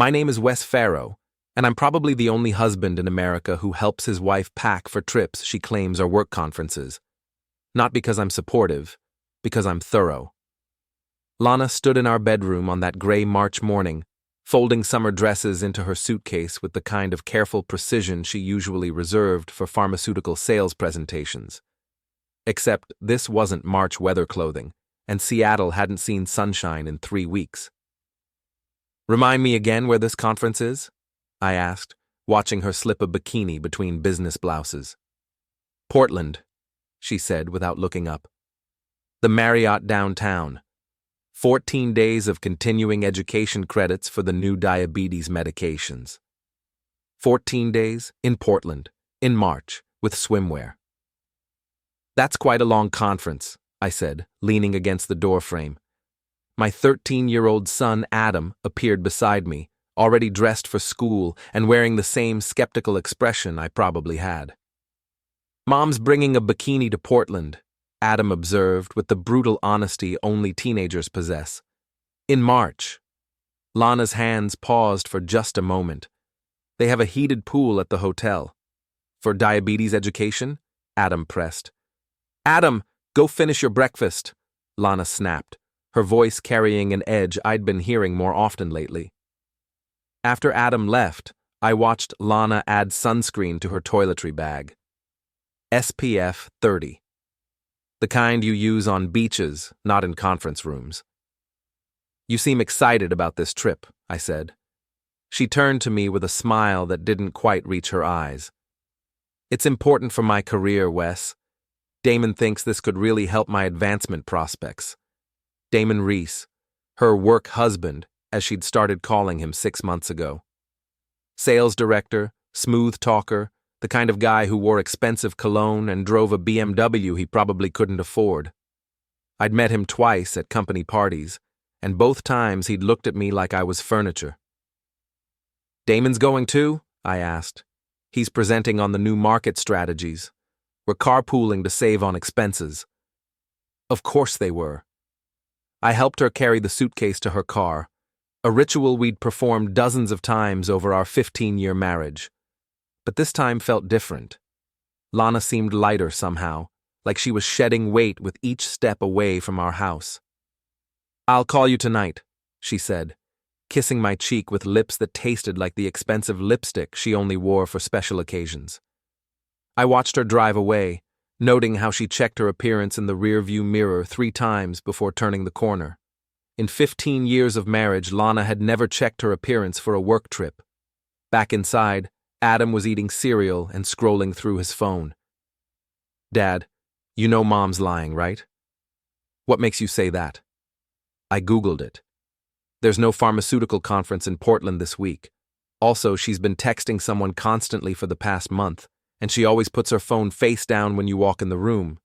My name is Wes Farrow, and I'm probably the only husband in America who helps his wife pack for trips she claims are work conferences. Not because I'm supportive, because I'm thorough. Lana stood in our bedroom on that gray March morning, folding summer dresses into her suitcase with the kind of careful precision she usually reserved for pharmaceutical sales presentations. Except this wasn't March weather clothing, and Seattle hadn't seen sunshine in 3 weeks. "Remind me again where this conference is?" I asked, watching her slip a bikini between business blouses. "Portland," she said without looking up. "The Marriott downtown. 14 days of continuing education credits for the new diabetes medications. 14 days in Portland, in March, with swimwear." "That's quite a long conference," I said, leaning against the doorframe. My 13-year-old son, Adam, appeared beside me, already dressed for school and wearing the same skeptical expression I probably had. "Mom's bringing a bikini to Portland," Adam observed with the brutal honesty only teenagers possess. "In March." Lana's hands paused for just a moment. "They have a heated pool at the hotel." "For diabetes education?" Adam pressed. "Adam, go finish your breakfast," Lana snapped, her voice carrying an edge I'd been hearing more often lately. After Adam left, I watched Lana add sunscreen to her toiletry bag. SPF 30. The kind you use on beaches, not in conference rooms. "You seem excited about this trip," I said. She turned to me with a smile that didn't quite reach her eyes. "It's important for my career, Wes. Damon thinks this could really help my advancement prospects." Damon Reese, her work husband, as she'd started calling him 6 months ago. Sales director, smooth talker, the kind of guy who wore expensive cologne and drove a BMW he probably couldn't afford. I'd met him twice at company parties, and both times he'd looked at me like I was furniture. "Damon's going too?" I asked. "He's presenting on the new market strategies. We're carpooling to save on expenses." Of course they were. I helped her carry the suitcase to her car, a ritual we'd performed dozens of times over our 15-year marriage. But this time felt different. Lana seemed lighter somehow, like she was shedding weight with each step away from our house. "I'll call you tonight," she said, kissing my cheek with lips that tasted like the expensive lipstick she only wore for special occasions. I watched her drive away, noting how she checked her appearance in the rearview mirror 3 times before turning the corner. In 15 years of marriage, Lana had never checked her appearance for a work trip. Back inside, Adam was eating cereal and scrolling through his phone. "Dad, you know Mom's lying, right?" "What makes you say that?" I Googled it. There's no pharmaceutical conference in Portland this week. Also, she's been texting someone constantly for the past month, and she always puts her phone face down when you walk in the room.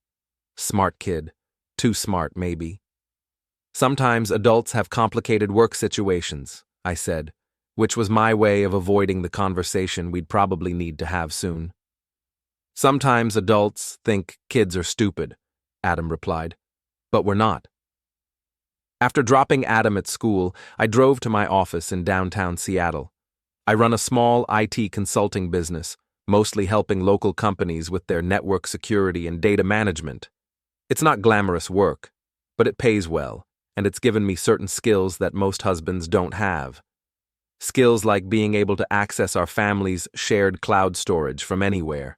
Smart kid. Too smart, maybe. "Sometimes adults have complicated work situations," I said, which was my way of avoiding the conversation we'd probably need to have soon. "Sometimes adults think kids are stupid," Adam replied. "But we're not." After dropping Adam at school, I drove to my office in downtown Seattle. I run a small IT consulting business, mostly helping local companies with their network security and data management. It's not glamorous work, but it pays well, and it's given me certain skills that most husbands don't have. Skills like being able to access our family's shared cloud storage from anywhere.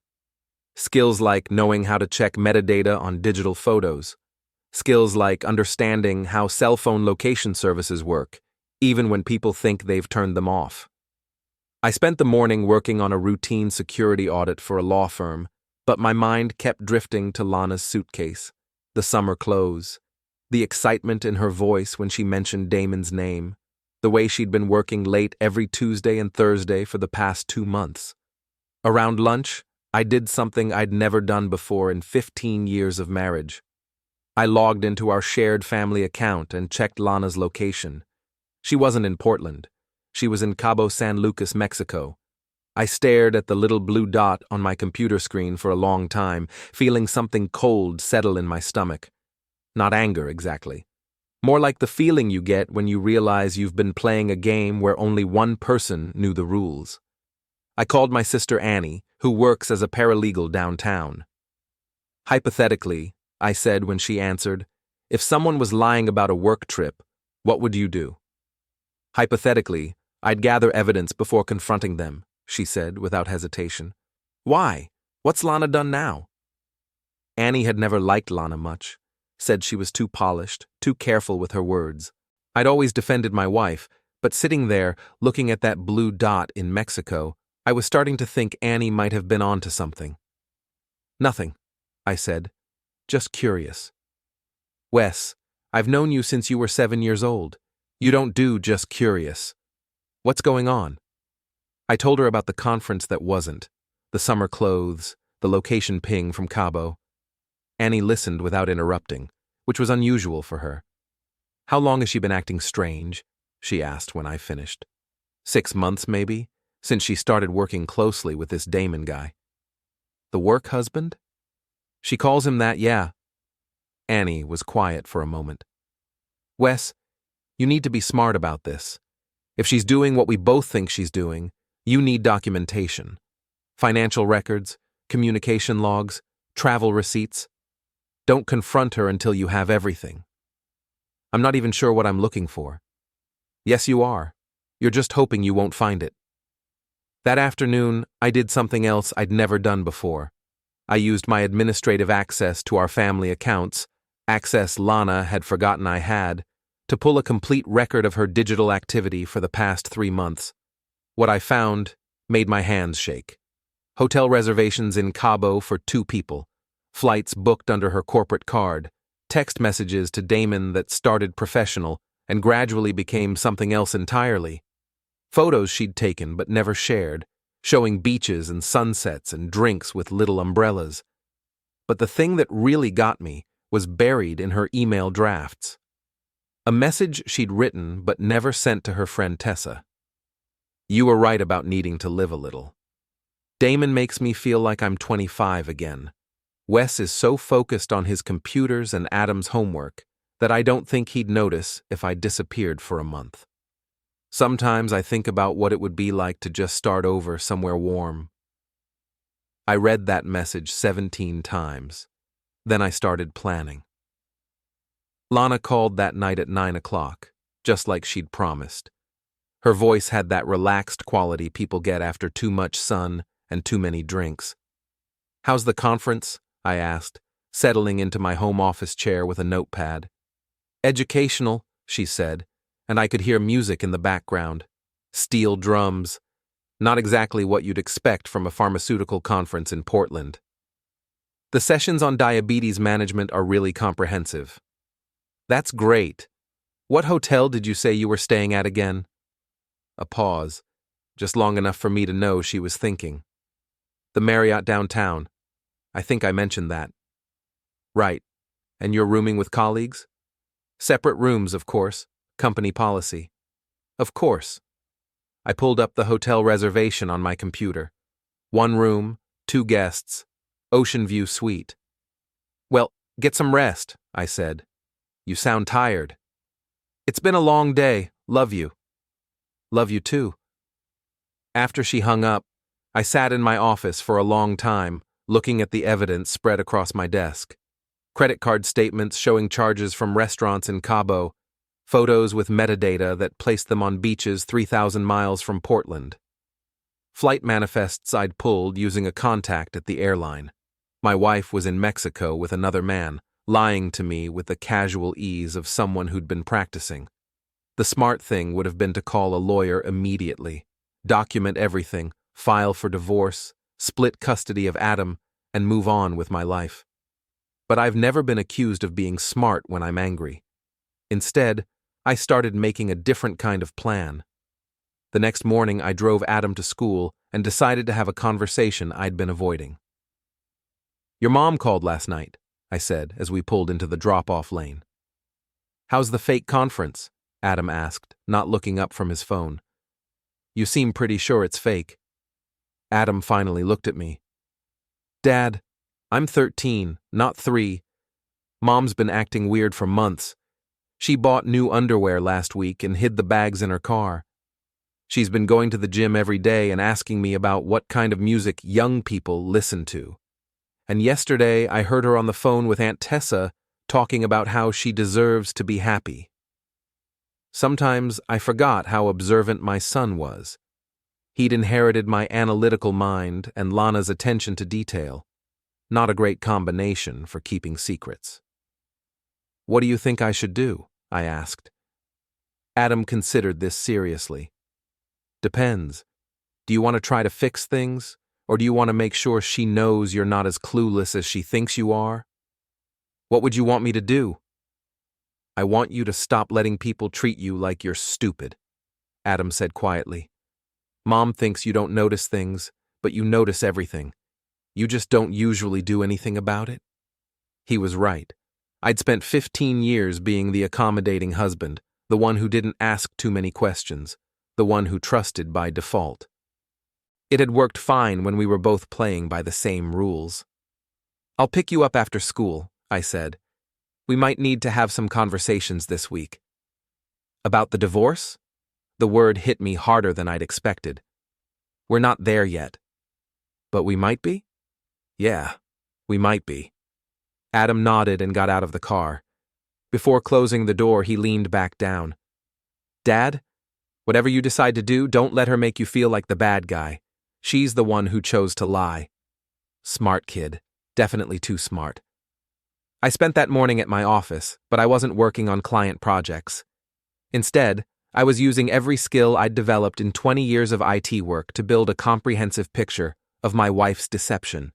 Skills like knowing how to check metadata on digital photos. Skills like understanding how cell phone location services work, even when people think they've turned them off. I spent the morning working on a routine security audit for a law firm, but my mind kept drifting to Lana's suitcase, the summer clothes, the excitement in her voice when she mentioned Damon's name, the way she'd been working late every Tuesday and Thursday for the past 2 months. Around lunch, I did something I'd never done before in 15 years of marriage. I logged into our shared family account and checked Lana's location. She wasn't in Portland. She was in Cabo San Lucas, Mexico. I stared at the little blue dot on my computer screen for a long time, feeling something cold settle in my stomach. Not anger, exactly. More like the feeling you get when you realize you've been playing a game where only one person knew the rules. I called my sister Annie, who works as a paralegal downtown. Hypothetically, I said when she answered, if someone was lying about a work trip, what would you do? Hypothetically, I'd gather evidence before confronting them, she said without hesitation. Why? What's Lana done now? Annie had never liked Lana much, said she was too polished, too careful with her words. I'd always defended my wife, but sitting there, looking at that blue dot in Mexico, I was starting to think Annie might have been onto something. Nothing, I said. Just curious. Wes, I've known you since you were 7 years old. You don't do just curious. What's going on? I told her about the conference that wasn't, the summer clothes, the location ping from Cabo. Annie listened without interrupting, which was unusual for her. How long has she been acting strange? She asked when I finished. 6 months, maybe, since she started working closely with this Damon guy. The work husband? She calls him that, yeah. Annie was quiet for a moment. Wes, you need to be smart about this. If she's doing what we both think she's doing, you need documentation. Financial records, communication logs, travel receipts. Don't confront her until you have everything. I'm not even sure what I'm looking for. Yes, you are. You're just hoping you won't find it. That afternoon, I did something else I'd never done before. I used my administrative access to our family accounts, access Lana had forgotten I had, to pull a complete record of her digital activity for the past 3 months. What I found made my hands shake. Hotel reservations in Cabo for 2 people, flights booked under her corporate card, text messages to Damon that started professional and gradually became something else entirely, photos she'd taken but never shared, showing beaches and sunsets and drinks with little umbrellas. But the thing that really got me was buried in her email drafts. A message she'd written but never sent to her friend Tessa. You were right about needing to live a little. Damon makes me feel like I'm 25 again. Wes is so focused on his computers and Adam's homework that I don't think he'd notice if I disappeared for a month. Sometimes I think about what it would be like to just start over somewhere warm. I read that message 17 times. Then I started planning. Lana called that night at 9 o'clock, just like she'd promised. Her voice had that relaxed quality people get after too much sun and too many drinks. How's the conference? I asked, settling into my home office chair with a notepad. Educational, she said, and I could hear music in the background. Steel drums. Not exactly what you'd expect from a pharmaceutical conference in Portland. The sessions on diabetes management are really comprehensive. That's great. What hotel did you say you were staying at again? A pause, just long enough for me to know she was thinking. The Marriott downtown. I think I mentioned that. Right. And you're rooming with colleagues? Separate rooms, of course. Company policy. Of course. I pulled up the hotel reservation on my computer. 1 room, 2 guests, ocean view suite. Well, get some rest, I said. You sound tired. It's been a long day. Love you. Love you too. After she hung up, I sat in my office for a long time, looking at the evidence spread across my desk. Credit card statements showing charges from restaurants in Cabo, photos with metadata that placed them on beaches 3,000 miles from Portland. Flight manifests I'd pulled using a contact at the airline. My wife was in Mexico with another man, lying to me with the casual ease of someone who'd been practicing. The smart thing would have been to call a lawyer immediately, document everything, file for divorce, split custody of Adam, and move on with my life. But I've never been accused of being smart when I'm angry. Instead, I started making a different kind of plan. The next morning, I drove Adam to school and decided to have a conversation I'd been avoiding. Your mom called last night, I said as we pulled into the drop-off lane. How's the fake conference? Adam asked, not looking up from his phone. You seem pretty sure it's fake. Adam finally looked at me. Dad, I'm 13, not 3. Mom's been acting weird for months. She bought new underwear last week and hid the bags in her car. She's been going to the gym every day and asking me about what kind of music young people listen to. And yesterday I heard her on the phone with Aunt Tessa talking about how she deserves to be happy. Sometimes I forgot how observant my son was. He'd inherited my analytical mind and Lana's attention to detail. Not a great combination for keeping secrets. "What do you think I should do?" I asked. Adam considered this seriously. "Depends. Do you want to try to fix things, or do you want to make sure she knows you're not as clueless as she thinks you are? What would you want me to do?" "I want you to stop letting people treat you like you're stupid," Adam said quietly. "Mom thinks you don't notice things, but you notice everything. You just don't usually do anything about it." He was right. I'd spent 15 years being the accommodating husband, the one who didn't ask too many questions, the one who trusted by default. It had worked fine when we were both playing by the same rules. "I'll pick you up after school," I said. "We might need to have some conversations this week." "About the divorce?" The word hit me harder than I'd expected. "We're not there yet." "But we might be?" "Yeah, we might be." Adam nodded and got out of the car. Before closing the door, he leaned back down. "Dad, whatever you decide to do, don't let her make you feel like the bad guy. She's the one who chose to lie." Smart kid. Definitely too smart. I spent that morning at my office, but I wasn't working on client projects. Instead, I was using every skill I'd developed in 20 years of IT work to build a comprehensive picture of my wife's deception.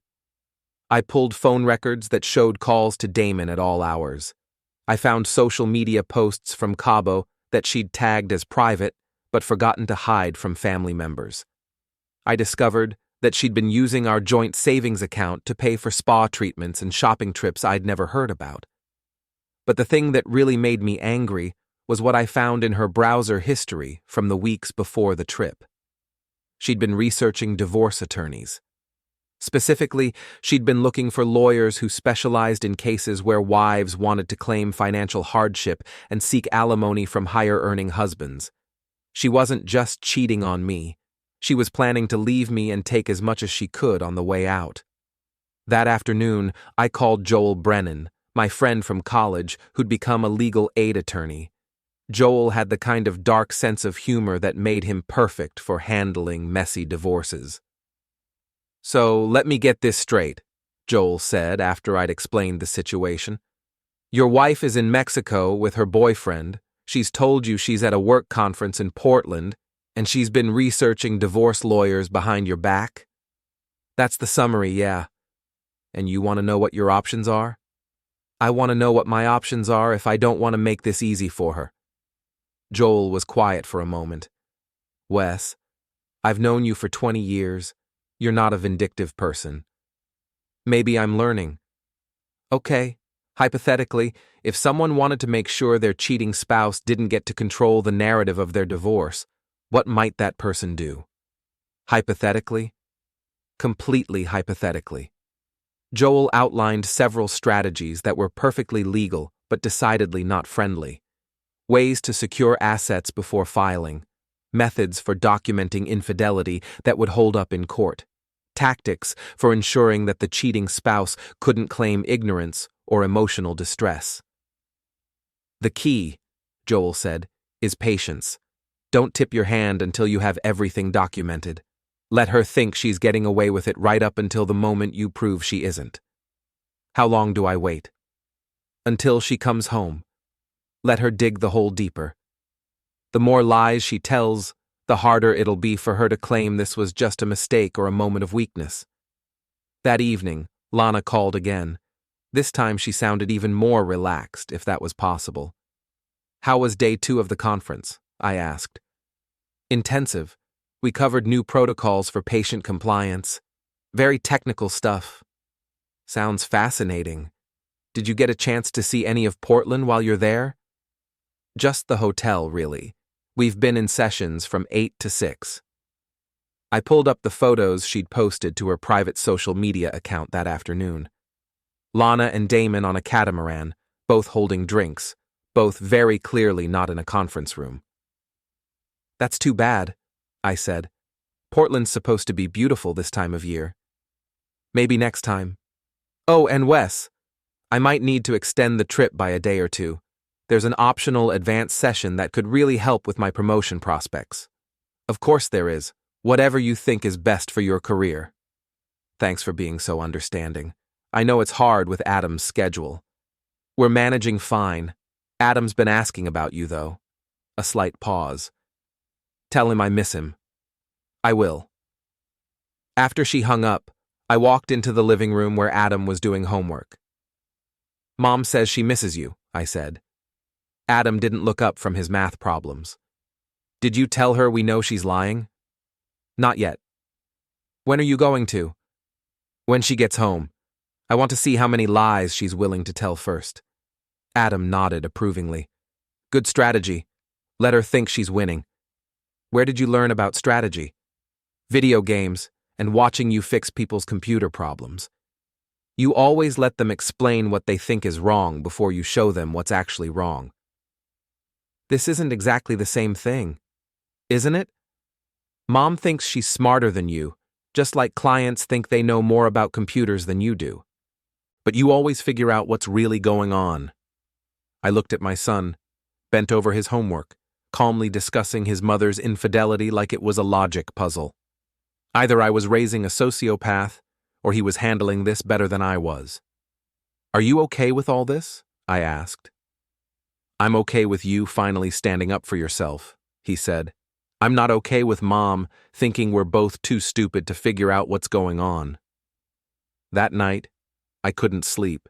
I pulled phone records that showed calls to Damon at all hours. I found social media posts from Cabo that she'd tagged as private, but forgotten to hide from family members. I discovered that she'd been using our joint savings account to pay for spa treatments and shopping trips I'd never heard about. But the thing that really made me angry was what I found in her browser history from the weeks before the trip. She'd been researching divorce attorneys. Specifically, she'd been looking for lawyers who specialized in cases where wives wanted to claim financial hardship and seek alimony from higher-earning husbands. She wasn't just cheating on me. She was planning to leave me and take as much as she could on the way out. That afternoon, I called Joel Brennan, my friend from college who'd become a legal aid attorney. Joel had the kind of dark sense of humor that made him perfect for handling messy divorces. "So, let me get this straight," Joel said after I'd explained the situation. "Your wife is in Mexico with her boyfriend. She's told you she's at a work conference in Portland, and she's been researching divorce lawyers behind your back?" "That's the summary, yeah." "And you want to know what your options are?" "I want to know what my options are if I don't want to make this easy for her." Joel was quiet for a moment. "Wes, I've known you for 20 years. You're not a vindictive person. Maybe I'm learning." "Okay, hypothetically, if someone wanted to make sure their cheating spouse didn't get to control the narrative of their divorce, what might that person do?" "Hypothetically?" "Completely hypothetically." Joel outlined several strategies that were perfectly legal but decidedly not friendly. Ways to secure assets before filing. Methods for documenting infidelity that would hold up in court. Tactics for ensuring that the cheating spouse couldn't claim ignorance or emotional distress. "The key," Joel said, "is patience. Don't tip your hand until you have everything documented. Let her think she's getting away with it right up until the moment you prove she isn't." "How long do I wait?" "Until she comes home. Let her dig the hole deeper. The more lies she tells, the harder it'll be for her to claim this was just a mistake or a moment of weakness." That evening, Lana called again. This time she sounded even more relaxed, if that was possible. "How was day 2 of the conference?" I asked. "Intensive. We covered new protocols for patient compliance. Very technical stuff." "Sounds fascinating. Did you get a chance to see any of Portland while you're there?" "Just the hotel, really. We've been in sessions from 8 to 6. I pulled up the photos she'd posted to her private social media account that afternoon. Lana and Damon on a catamaran, both holding drinks, both very clearly not in a conference room. "That's too bad," I said. "Portland's supposed to be beautiful this time of year." "Maybe next time." "Oh, and Wes, I might need to extend the trip by a day or two. There's an optional advanced session that could really help with my promotion prospects." "Of course there is. Whatever you think is best for your career." "Thanks for being so understanding. I know it's hard with Adam's schedule." "We're managing fine. Adam's been asking about you, though." A slight pause. "Tell him I miss him." "I will." After she hung up, I walked into the living room where Adam was doing homework. "Mom says she misses you," I said. Adam didn't look up from his math problems. "Did you tell her we know she's lying?" "Not yet." "When are you going to?" "When she gets home. I want to see how many lies she's willing to tell first." Adam nodded approvingly. "Good strategy. Let her think she's winning." "Where did you learn about strategy?" "Video games, and watching you fix people's computer problems. You always let them explain what they think is wrong before you show them what's actually wrong." "This isn't exactly the same thing, isn't it? Mom thinks she's smarter than you, just like clients think they know more about computers than you do. But you always figure out what's really going on." I looked at my son, bent over his homework, calmly discussing his mother's infidelity like it was a logic puzzle. Either I was raising a sociopath, or he was handling this better than I was. "Are you okay with all this?" I asked. "I'm okay with you finally standing up for yourself," he said. "I'm not okay with Mom thinking we're both too stupid to figure out what's going on." That night, I couldn't sleep.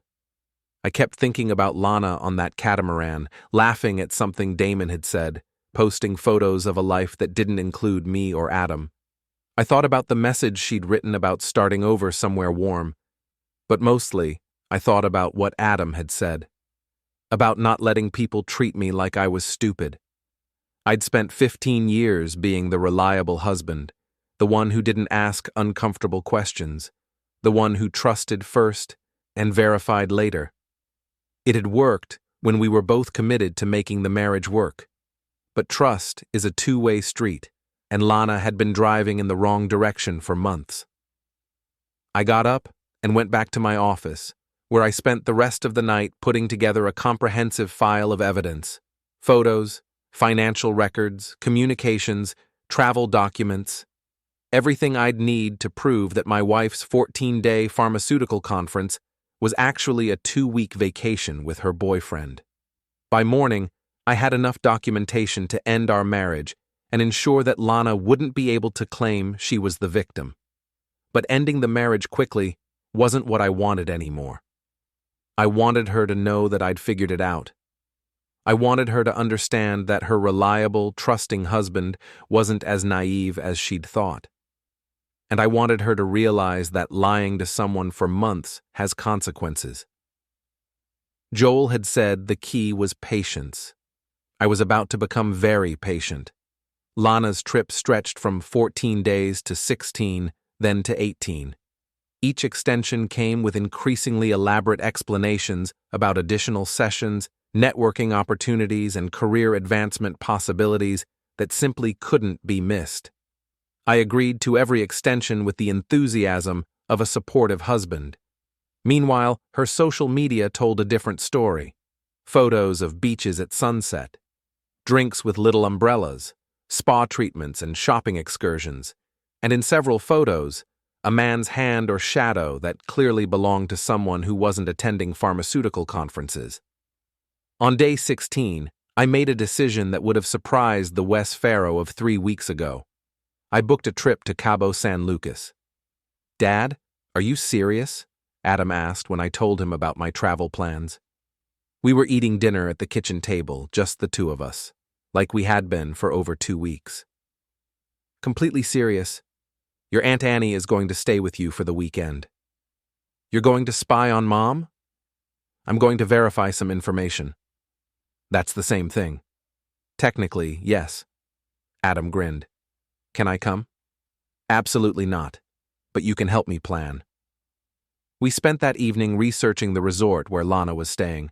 I kept thinking about Lana on that catamaran, laughing at something Damon had said, posting photos of a life that didn't include me or Adam. I thought about the message she'd written about starting over somewhere warm, but mostly, I thought about what Adam had said. About not letting people treat me like I was stupid. I'd spent 15 years being the reliable husband, the one who didn't ask uncomfortable questions, the one who trusted first and verified later. It had worked when we were both committed to making the marriage work. But trust is a two-way street, and Lana had been driving in the wrong direction for months. I got up and went back to my office, where I spent the rest of the night putting together a comprehensive file of evidence: photos, financial records, communications, travel documents, everything I'd need to prove that my wife's 14-day pharmaceutical conference was actually a 2-week vacation with her boyfriend. By morning, I had enough documentation to end our marriage and ensure that Lana wouldn't be able to claim she was the victim. But ending the marriage quickly wasn't what I wanted anymore. I wanted her to know that I'd figured it out. I wanted her to understand that her reliable, trusting husband wasn't as naive as she'd thought. And I wanted her to realize that lying to someone for months has consequences. Joel had said the key was patience. I was about to become very patient. Lana's trip stretched from 14 days to 16, then to 18. Each extension came with increasingly elaborate explanations about additional sessions, networking opportunities, and career advancement possibilities that simply couldn't be missed. I agreed to every extension with the enthusiasm of a supportive husband. Meanwhile, her social media told a different story. Photos of beaches at sunset, drinks with little umbrellas, spa treatments and shopping excursions, and in several photos, a man's hand or shadow that clearly belonged to someone who wasn't attending pharmaceutical conferences. On day 16, I made a decision that would have surprised the Wes Farrow of 3 weeks ago. I booked a trip to Cabo San Lucas. "Dad, are you serious?" Adam asked when I told him about my travel plans. We were eating dinner at the kitchen table, just the two of us, like we had been for over 2 weeks. "Completely serious. Your Aunt Annie is going to stay with you for the weekend." "You're going to spy on Mom?" "I'm going to verify some information." "That's the same thing." "Technically, yes." Adam grinned. "Can I come?" "Absolutely not, but you can help me plan." We spent that evening researching the resort where Lana was staying.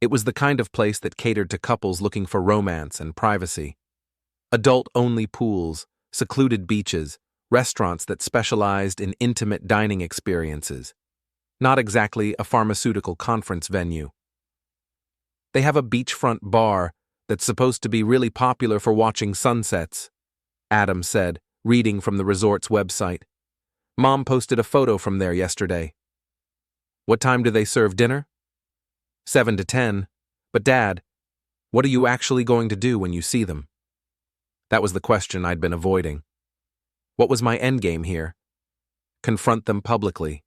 It was the kind of place that catered to couples looking for romance and privacy. Adult-only pools, secluded beaches, restaurants that specialized in intimate dining experiences. Not exactly a pharmaceutical conference venue. They have a beachfront bar that's supposed to be really popular for watching sunsets, Adam said, reading from the resort's website. Mom posted a photo from there yesterday. What time do they serve dinner? 7 to 10. But Dad, what are you actually going to do when you see them? That was the question I'd been avoiding. What was my endgame here? Confront them publicly.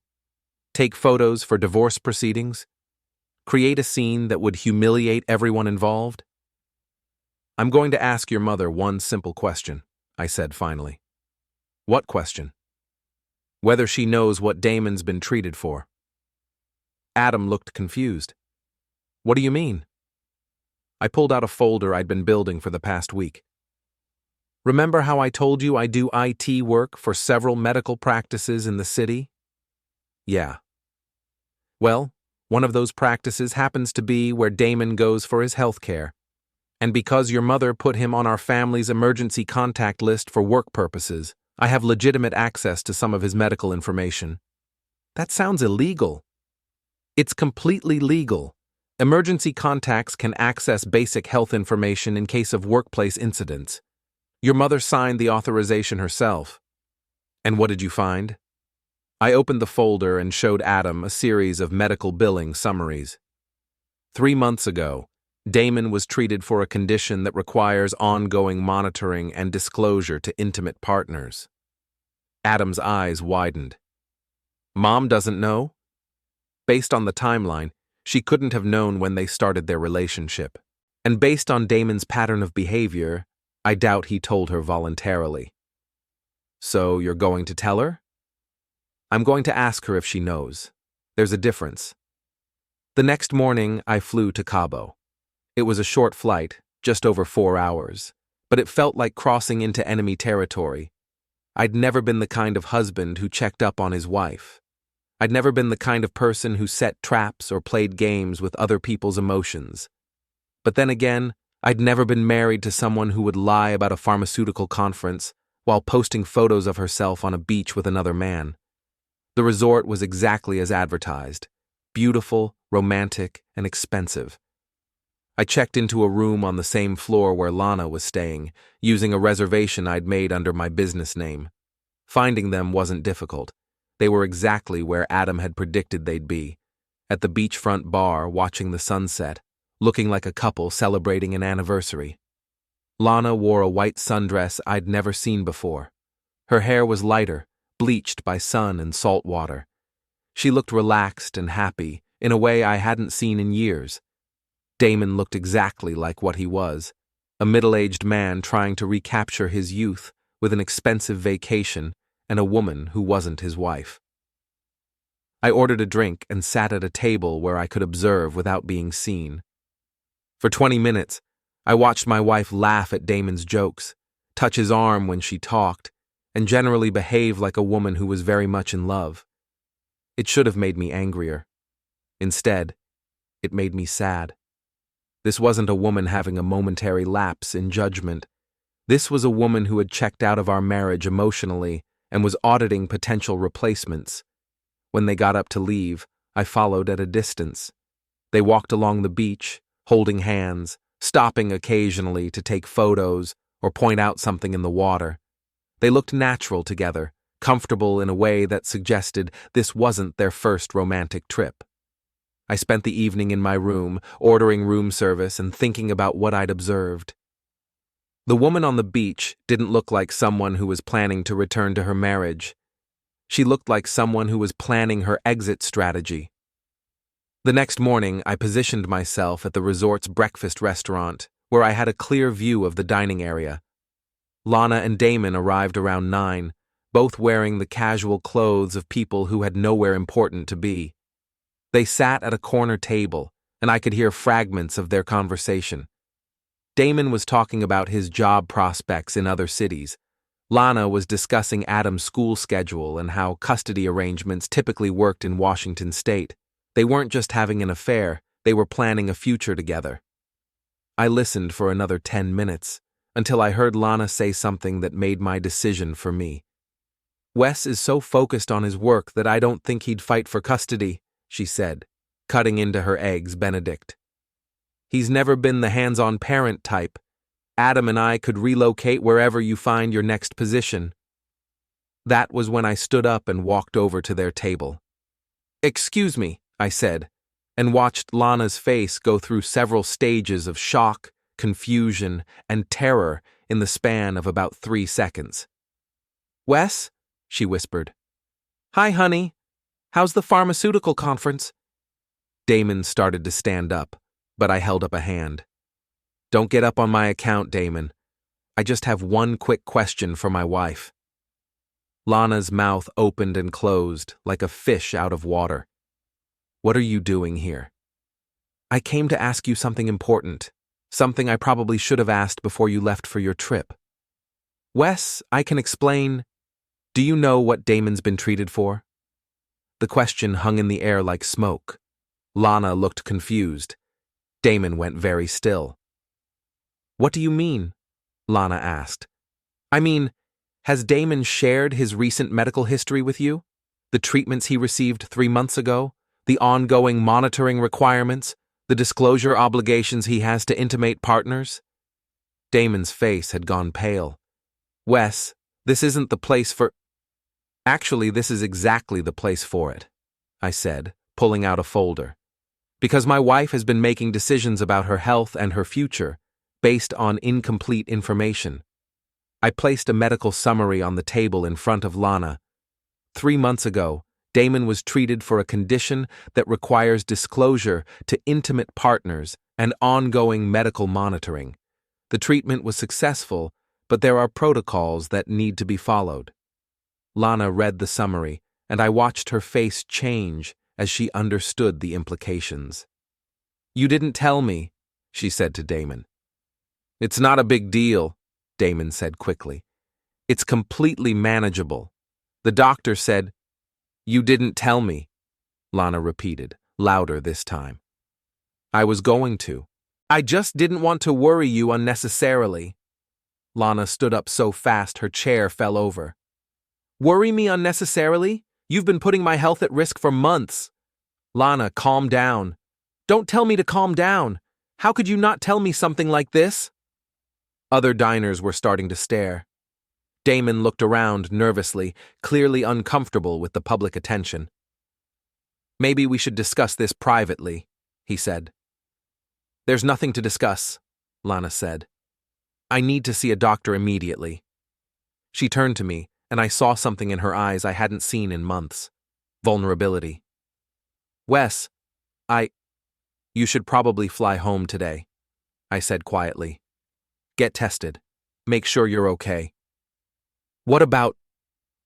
Take photos for divorce proceedings? Create a scene that would humiliate everyone involved? I'm going to ask your mother one simple question, I said finally. What question? Whether she knows what Damon's been treated for. Adam looked confused. What do you mean? I pulled out a folder I'd been building for the past week. Remember how I told you I do IT work for several medical practices in the city? Yeah. Well, one of those practices happens to be where Damon goes for his health care. And because your mother put him on our family's emergency contact list for work purposes, I have legitimate access to some of his medical information. That sounds illegal. It's completely legal. Emergency contacts can access basic health information in case of workplace incidents. Your mother signed the authorization herself. And what did you find? I opened the folder and showed Adam a series of medical billing summaries. 3 months ago, Damon was treated for a condition that requires ongoing monitoring and disclosure to intimate partners. Adam's eyes widened. Mom doesn't know? Based on the timeline, she couldn't have known when they started their relationship. And based on Damon's pattern of behavior, I doubt he told her voluntarily. So you're going to tell her? I'm going to ask her if she knows. There's a difference. The next morning, I flew to Cabo. It was a short flight, just over 4 hours, but it felt like crossing into enemy territory. I'd never been the kind of husband who checked up on his wife. I'd never been the kind of person who set traps or played games with other people's emotions. But then again, I'd never been married to someone who would lie about a pharmaceutical conference while posting photos of herself on a beach with another man. The resort was exactly as advertised: beautiful, romantic, and expensive. I checked into a room on the same floor where Lana was staying, using a reservation I'd made under my business name. Finding them wasn't difficult. They were exactly where Adam had predicted they'd be, at the beachfront bar watching the sunset, looking like a couple celebrating an anniversary. Lana wore a white sundress I'd never seen before. Her hair was lighter, bleached by sun and salt water. She looked relaxed and happy, in a way I hadn't seen in years. Damon looked exactly like what he was, a middle-aged man trying to recapture his youth with an expensive vacation and a woman who wasn't his wife. I ordered a drink and sat at a table where I could observe without being seen. For 20 minutes, I watched my wife laugh at Damon's jokes, touch his arm when she talked, and generally behave like a woman who was very much in love. It should have made me angrier. Instead, it made me sad. This wasn't a woman having a momentary lapse in judgment. This was a woman who had checked out of our marriage emotionally and was auditing potential replacements. When they got up to leave, I followed at a distance. They walked along the beach, holding hands, stopping occasionally to take photos or point out something in the water. They looked natural together, comfortable in a way that suggested this wasn't their first romantic trip. I spent the evening in my room, ordering room service and thinking about what I'd observed. The woman on the beach didn't look like someone who was planning to return to her marriage. She looked like someone who was planning her exit strategy. The next morning, I positioned myself at the resort's breakfast restaurant, where I had a clear view of the dining area. Lana and Damon arrived around 9, both wearing the casual clothes of people who had nowhere important to be. They sat at a corner table, and I could hear fragments of their conversation. Damon was talking about his job prospects in other cities. Lana was discussing Adam's school schedule and how custody arrangements typically worked in Washington state. They weren't just having an affair, They were planning a future together. I listened for another 10 minutes, until I heard Lana say something that made my decision for me. "Wes is so focused on his work that I don't think he'd fight for custody," she said, cutting into her eggs Benedict. "He's never been the hands-on parent type. Adam and I could relocate wherever you find your next position." That was when I stood up and walked over to their table. "Excuse me," I said, and watched Lana's face go through several stages of shock, confusion, and terror in the span of about 3 seconds. "Wes?" she whispered. "Hi, honey. How's the pharmaceutical conference?" Damon started to stand up, but I held up a hand. "Don't get up on my account, Damon. I just have one quick question for my wife." Lana's mouth opened and closed like a fish out of water. "What are you doing here?" "I came to ask you something important, something I probably should have asked before you left for your trip." "Wes, I can explain. Do you know what Damon's been treated for?" The question hung in the air like smoke. Lana looked confused. Damon went very still. "What do you mean?" Lana asked. "I mean, has Damon shared his recent medical history with you? The treatments he received 3 months ago? The ongoing monitoring requirements? The disclosure obligations he has to intimate partners?" Damon's face had gone pale. "Wes, this isn't the place for—" "Actually, this is exactly the place for it," I said, pulling out a folder. "Because my wife has been making decisions about her health and her future based on incomplete information." I placed a medical summary on the table in front of Lana. 3 months ago, Damon was treated for a condition that requires disclosure to intimate partners and ongoing medical monitoring. The treatment was successful, but there are protocols that need to be followed. Lana read the summary, and I watched her face change as she understood the implications. "You didn't tell me," she said to Damon. "It's not a big deal," Damon said quickly. "It's completely manageable. The doctor said—" "You didn't tell me," Lana repeated, louder this time. "I was going to. I just didn't want to worry you unnecessarily." Lana stood up so fast her chair fell over. "Worry me unnecessarily? You've been putting my health at risk for months." "Lana, calm down." "Don't tell me to calm down. How could you not tell me something like this?" Other diners were starting to stare. Damon looked around nervously, clearly uncomfortable with the public attention. "Maybe we should discuss this privately," he said. "There's nothing to discuss," Lana said. "I need to see a doctor immediately." She turned to me, and I saw something in her eyes I hadn't seen in months. Vulnerability. "Wes, you should probably fly home today," I said quietly. "Get tested. Make sure you're okay." "What about—"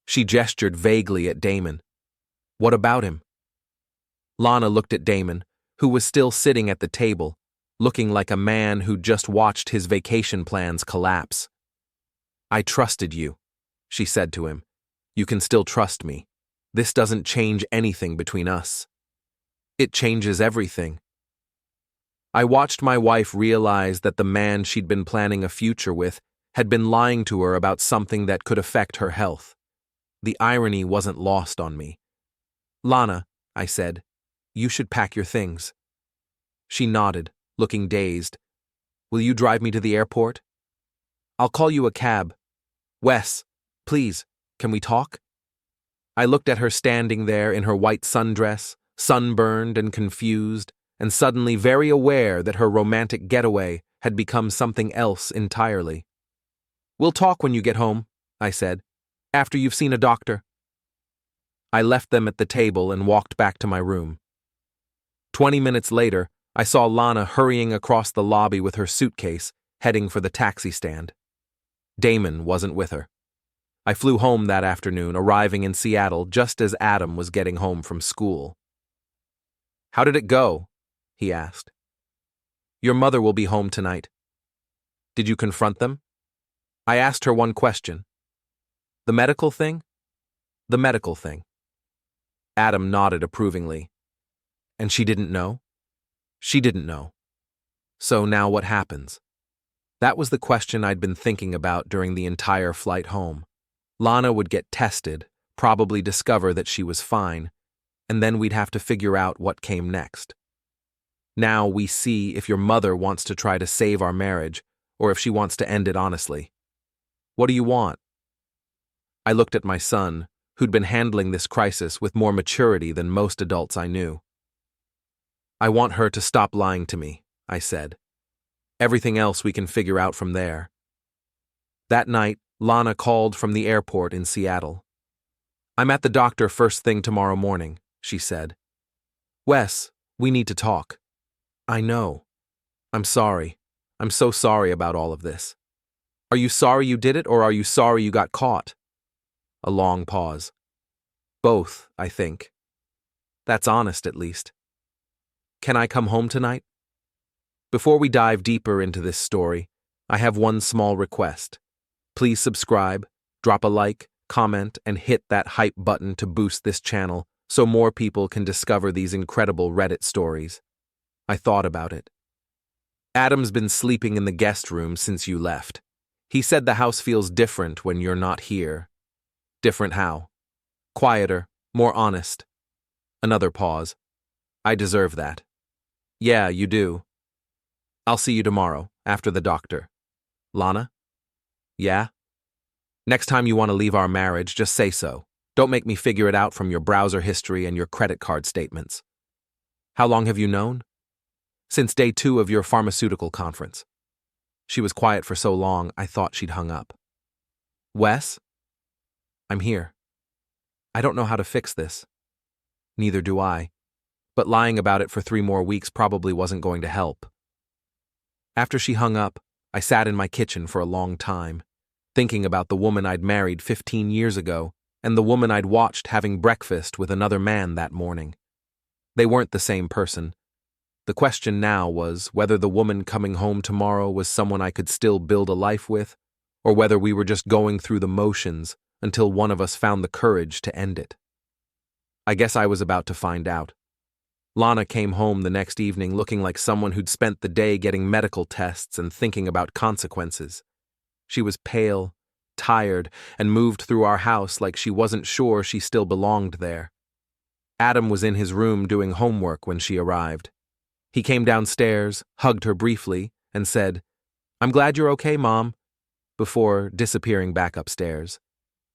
She gestured vaguely at Damon. "What about him?" Lana looked at Damon, who was still sitting at the table, looking like a man who'd just watched his vacation plans collapse. "I trusted you," she said to him. "You can still trust me. This doesn't change anything between us." "It changes everything." I watched my wife realize that the man she'd been planning a future with had been lying to her about something that could affect her health. The irony wasn't lost on me. "Lana," I said, "you should pack your things." She nodded, looking dazed. "Will you drive me to the airport?" "I'll call you a cab." "Wes, please, can we talk?" I looked at her standing there in her white sundress, sunburned and confused, and suddenly very aware that her romantic getaway had become something else entirely. "We'll talk when you get home," I said, "after you've seen a doctor." I left them at the table and walked back to my room. 20 minutes later, I saw Lana hurrying across the lobby with her suitcase, heading for the taxi stand. Damon wasn't with her. I flew home that afternoon, arriving in Seattle just as Adam was getting home from school. "How did it go?" he asked. "Your mother will be home tonight." "Did you confront them?" I asked her one question. "The medical thing?" "The medical thing." Adam nodded approvingly. "And she didn't know?" She didn't know. So now what happens? That was the question I'd been thinking about during the entire flight home. Lana would get tested, probably discover that she was fine, and then we'd have to figure out what came next. Now we see if your mother wants to try to save our marriage, or if she wants to end it honestly. What do you want? I looked at my son, who'd been handling this crisis with more maturity than most adults I knew. I want her to stop lying to me, I said. Everything else we can figure out from there. That night, Lana called from the airport in Seattle. I'm at the doctor first thing tomorrow morning, she said. Wes, we need to talk. I know. I'm sorry. I'm so sorry about all of this. Are you sorry you did it, or are you sorry you got caught? A long pause. Both, I think. That's honest, at least. Can I come home tonight? Before we dive deeper into this story, I have one small request. Please subscribe, drop a like, comment, and hit that hype button to boost this channel so more people can discover these incredible Reddit stories. I thought about it. Adam's been sleeping in the guest room since you left. He said the house feels different when you're not here. Different how? Quieter, more honest. Another pause. I deserve that. Yeah, you do. I'll see you tomorrow, after the doctor. Lana? Yeah? Next time you want to leave our marriage, just say so. Don't make me figure it out from your browser history and your credit card statements. How long have you known? Since day 2 of your pharmaceutical conference. She was quiet for so long, I thought she'd hung up. Wes? I'm here. I don't know how to fix this. Neither do I. But lying about it for 3 more weeks probably wasn't going to help. After she hung up, I sat in my kitchen for a long time, thinking about the woman I'd married 15 years ago and the woman I'd watched having breakfast with another man that morning. They weren't the same person. The question now was whether the woman coming home tomorrow was someone I could still build a life with, or whether we were just going through the motions until one of us found the courage to end it. I guess I was about to find out. Lana came home the next evening looking like someone who'd spent the day getting medical tests and thinking about consequences. She was pale, tired, and moved through our house like she wasn't sure she still belonged there. Adam was in his room doing homework when she arrived. He came downstairs, hugged her briefly, and said, "I'm glad you're okay, Mom," before disappearing back upstairs.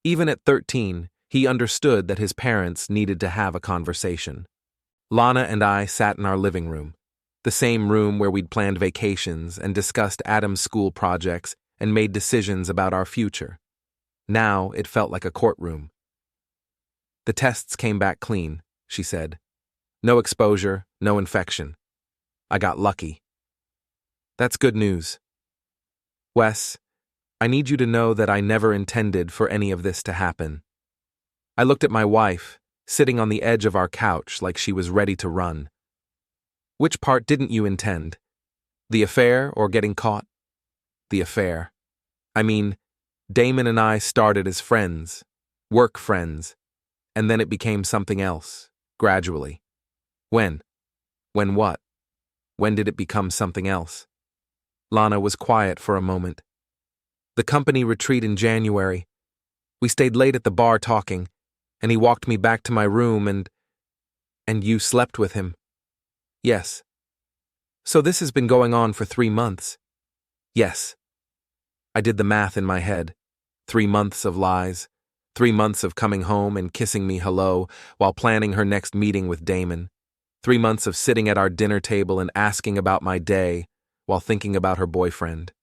Even at 13, he understood that his parents needed to have a conversation. Lana and I sat in our living room, the same room where we'd planned vacations and discussed Adam's school projects and made decisions about our future. Now it felt like a courtroom. The tests came back clean, she said. No exposure, no infection. I got lucky. That's good news. Wes, I need you to know that I never intended for any of this to happen. I looked at my wife, sitting on the edge of our couch like she was ready to run. Which part didn't you intend? The affair or getting caught? The affair. I mean, Damon and I started as friends, work friends, and then it became something else, gradually. When? When what? When did it become something else? Lana was quiet for a moment. The company retreat in January. We stayed late at the bar talking, and he walked me back to my room and you slept with him. Yes. So this has been going on for 3 months. Yes. I did the math in my head. 3 months of lies. 3 months of coming home and kissing me hello while planning her next meeting with Damon. 3 months of sitting at our dinner table and asking about my day while thinking about her boyfriend.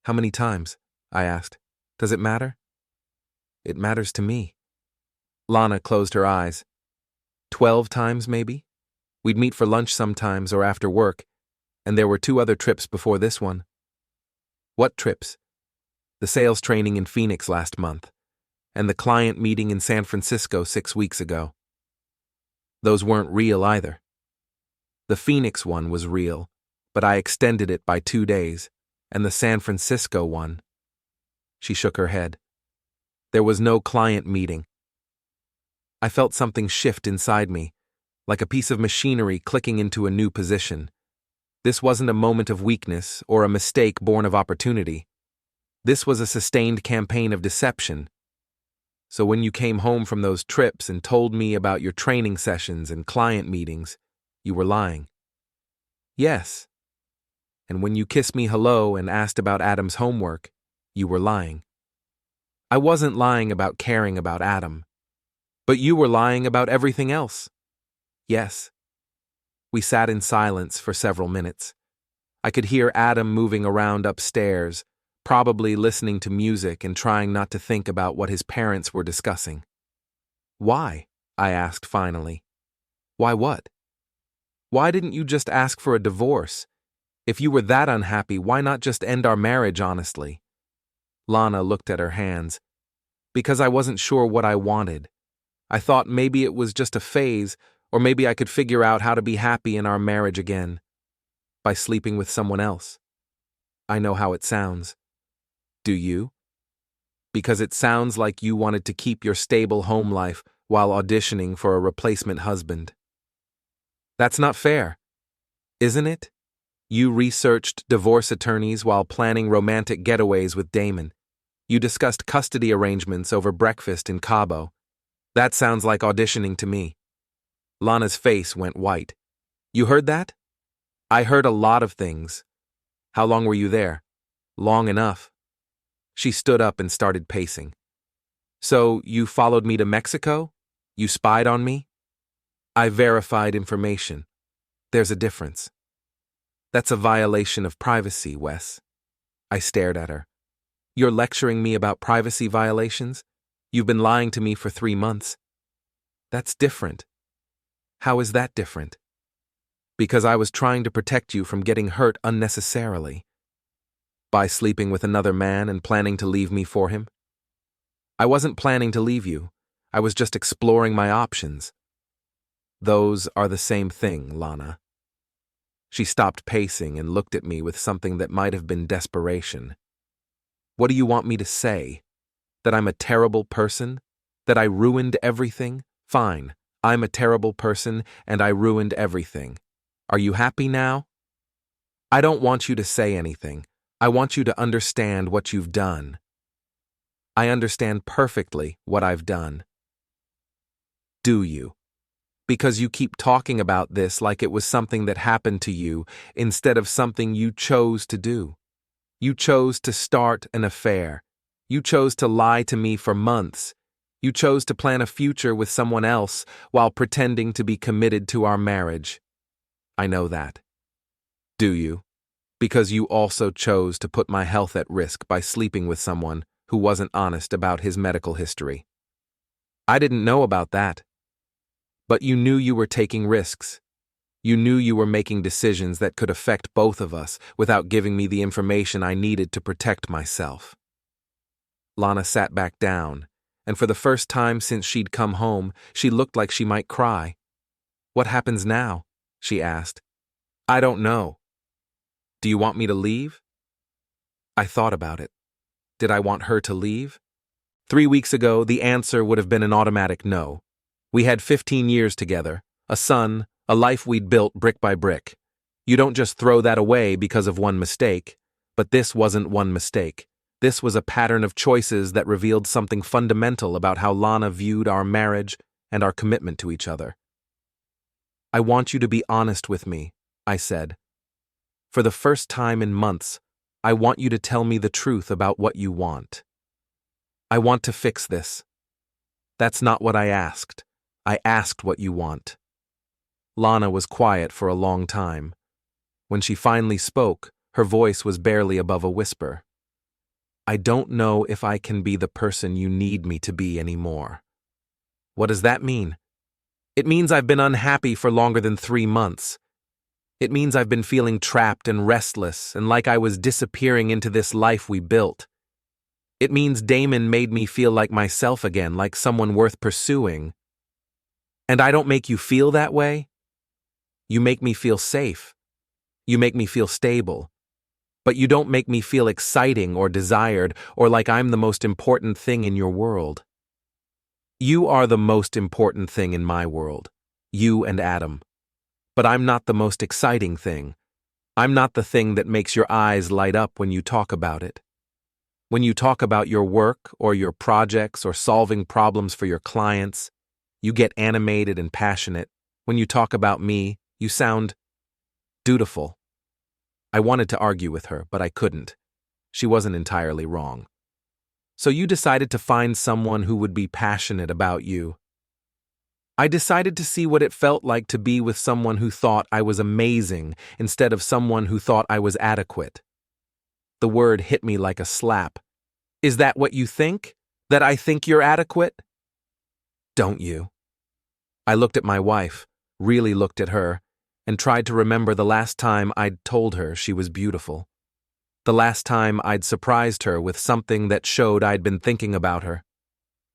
How many times? I asked. Does it matter? It matters to me. Lana closed her eyes. 12 times, maybe? We'd meet for lunch sometimes or after work, and there were 2 other trips before this one. What trips? The sales training in Phoenix last month, and the client meeting in San Francisco 6 weeks ago. Those weren't real either. The Phoenix one was real, but I extended it by 2 days, and the San Francisco one. She shook her head. There was no client meeting. I felt something shift inside me, like a piece of machinery clicking into a new position. This wasn't a moment of weakness or a mistake born of opportunity. This was a sustained campaign of deception. So when you came home from those trips and told me about your training sessions and client meetings, you were lying. Yes. And when you kissed me hello and asked about Adam's homework, you were lying. I wasn't lying about caring about Adam. But you were lying about everything else. Yes. We sat in silence for several minutes. I could hear Adam moving around upstairs, probably listening to music and trying not to think about what his parents were discussing. Why? I asked finally. Why what? Why didn't you just ask for a divorce? If you were that unhappy, why not just end our marriage honestly? Lana looked at her hands. Because I wasn't sure what I wanted. I thought maybe it was just a phase, or maybe I could figure out how to be happy in our marriage again. By sleeping with someone else. I know how it sounds. Do you? Because it sounds like you wanted to keep your stable home life while auditioning for a replacement husband. That's not fair, isn't it? You researched divorce attorneys while planning romantic getaways with Damon. You discussed custody arrangements over breakfast in Cabo. That sounds like auditioning to me. Lana's face went white. You heard that? I heard a lot of things. How long were you there? Long enough. She stood up and started pacing. So, you followed me to Mexico? You spied on me? I verified information. There's a difference. That's a violation of privacy, Wes. I stared at her. You're lecturing me about privacy violations? You've been lying to me for 3 months. That's different. How is that different? Because I was trying to protect you from getting hurt unnecessarily. By sleeping with another man and planning to leave me for him? I wasn't planning to leave you. I was just exploring my options. Those are the same thing, Lana. She stopped pacing and looked at me with something that might have been desperation. What do you want me to say? That I'm a terrible person? That I ruined everything? Fine, I'm a terrible person and I ruined everything. Are you happy now? I don't want you to say anything. I want you to understand what you've done. I understand perfectly what I've done. Do you? Because you keep talking about this like it was something that happened to you instead of something you chose to do. You chose to start an affair. You chose to lie to me for months. You chose to plan a future with someone else while pretending to be committed to our marriage. I know that. Do you? Because you also chose to put my health at risk by sleeping with someone who wasn't honest about his medical history. I didn't know about that. But you knew you were taking risks. You knew you were making decisions that could affect both of us without giving me the information I needed to protect myself. Lana sat back down, and for the first time since she'd come home, she looked like she might cry. What happens now? She asked. I don't know. Do you want me to leave? I thought about it. Did I want her to leave? 3 weeks ago, the answer would have been an automatic no. We had 15 years together, a son, a life we'd built brick by brick. You don't just throw that away because of one mistake. But this wasn't one mistake. This was a pattern of choices that revealed something fundamental about how Lana viewed our marriage and our commitment to each other. I want you to be honest with me, I said. For the first time in months, I want you to tell me the truth about what you want. I want to fix this. That's not what I asked. I asked what you want. Lana was quiet for a long time. When she finally spoke, her voice was barely above a whisper. I don't know if I can be the person you need me to be anymore. What does that mean? It means I've been unhappy for longer than 3 months. It means I've been feeling trapped and restless and like I was disappearing into this life we built. It means Damon made me feel like myself again, like someone worth pursuing. And I don't make you feel that way? You make me feel safe. You make me feel stable. But you don't make me feel exciting or desired or like I'm the most important thing in your world. You are the most important thing in my world. You and Adam. But I'm not the most exciting thing. I'm not the thing that makes your eyes light up when you talk about it. When you talk about your work or your projects or solving problems for your clients, you get animated and passionate. When you talk about me, you sound dutiful. I wanted to argue with her, but I couldn't. She wasn't entirely wrong. So you decided to find someone who would be passionate about you. I decided to see what it felt like to be with someone who thought I was amazing instead of someone who thought I was adequate. The word hit me like a slap. Is that what you think? That I think you're adequate? Don't you? I looked at my wife, really looked at her, and tried to remember the last time I'd told her she was beautiful. The last time I'd surprised her with something that showed I'd been thinking about her.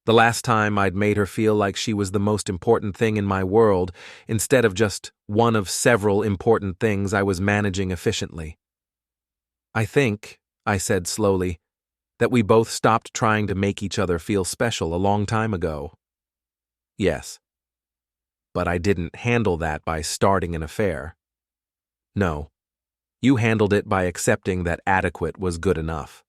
The last time I'd made her feel like she was the most important thing in my world instead of just one of several important things I was managing efficiently. I think, I said slowly, that we both stopped trying to make each other feel special a long time ago. Yes. But I didn't handle that by starting an affair. No. You handled it by accepting that adequate was good enough.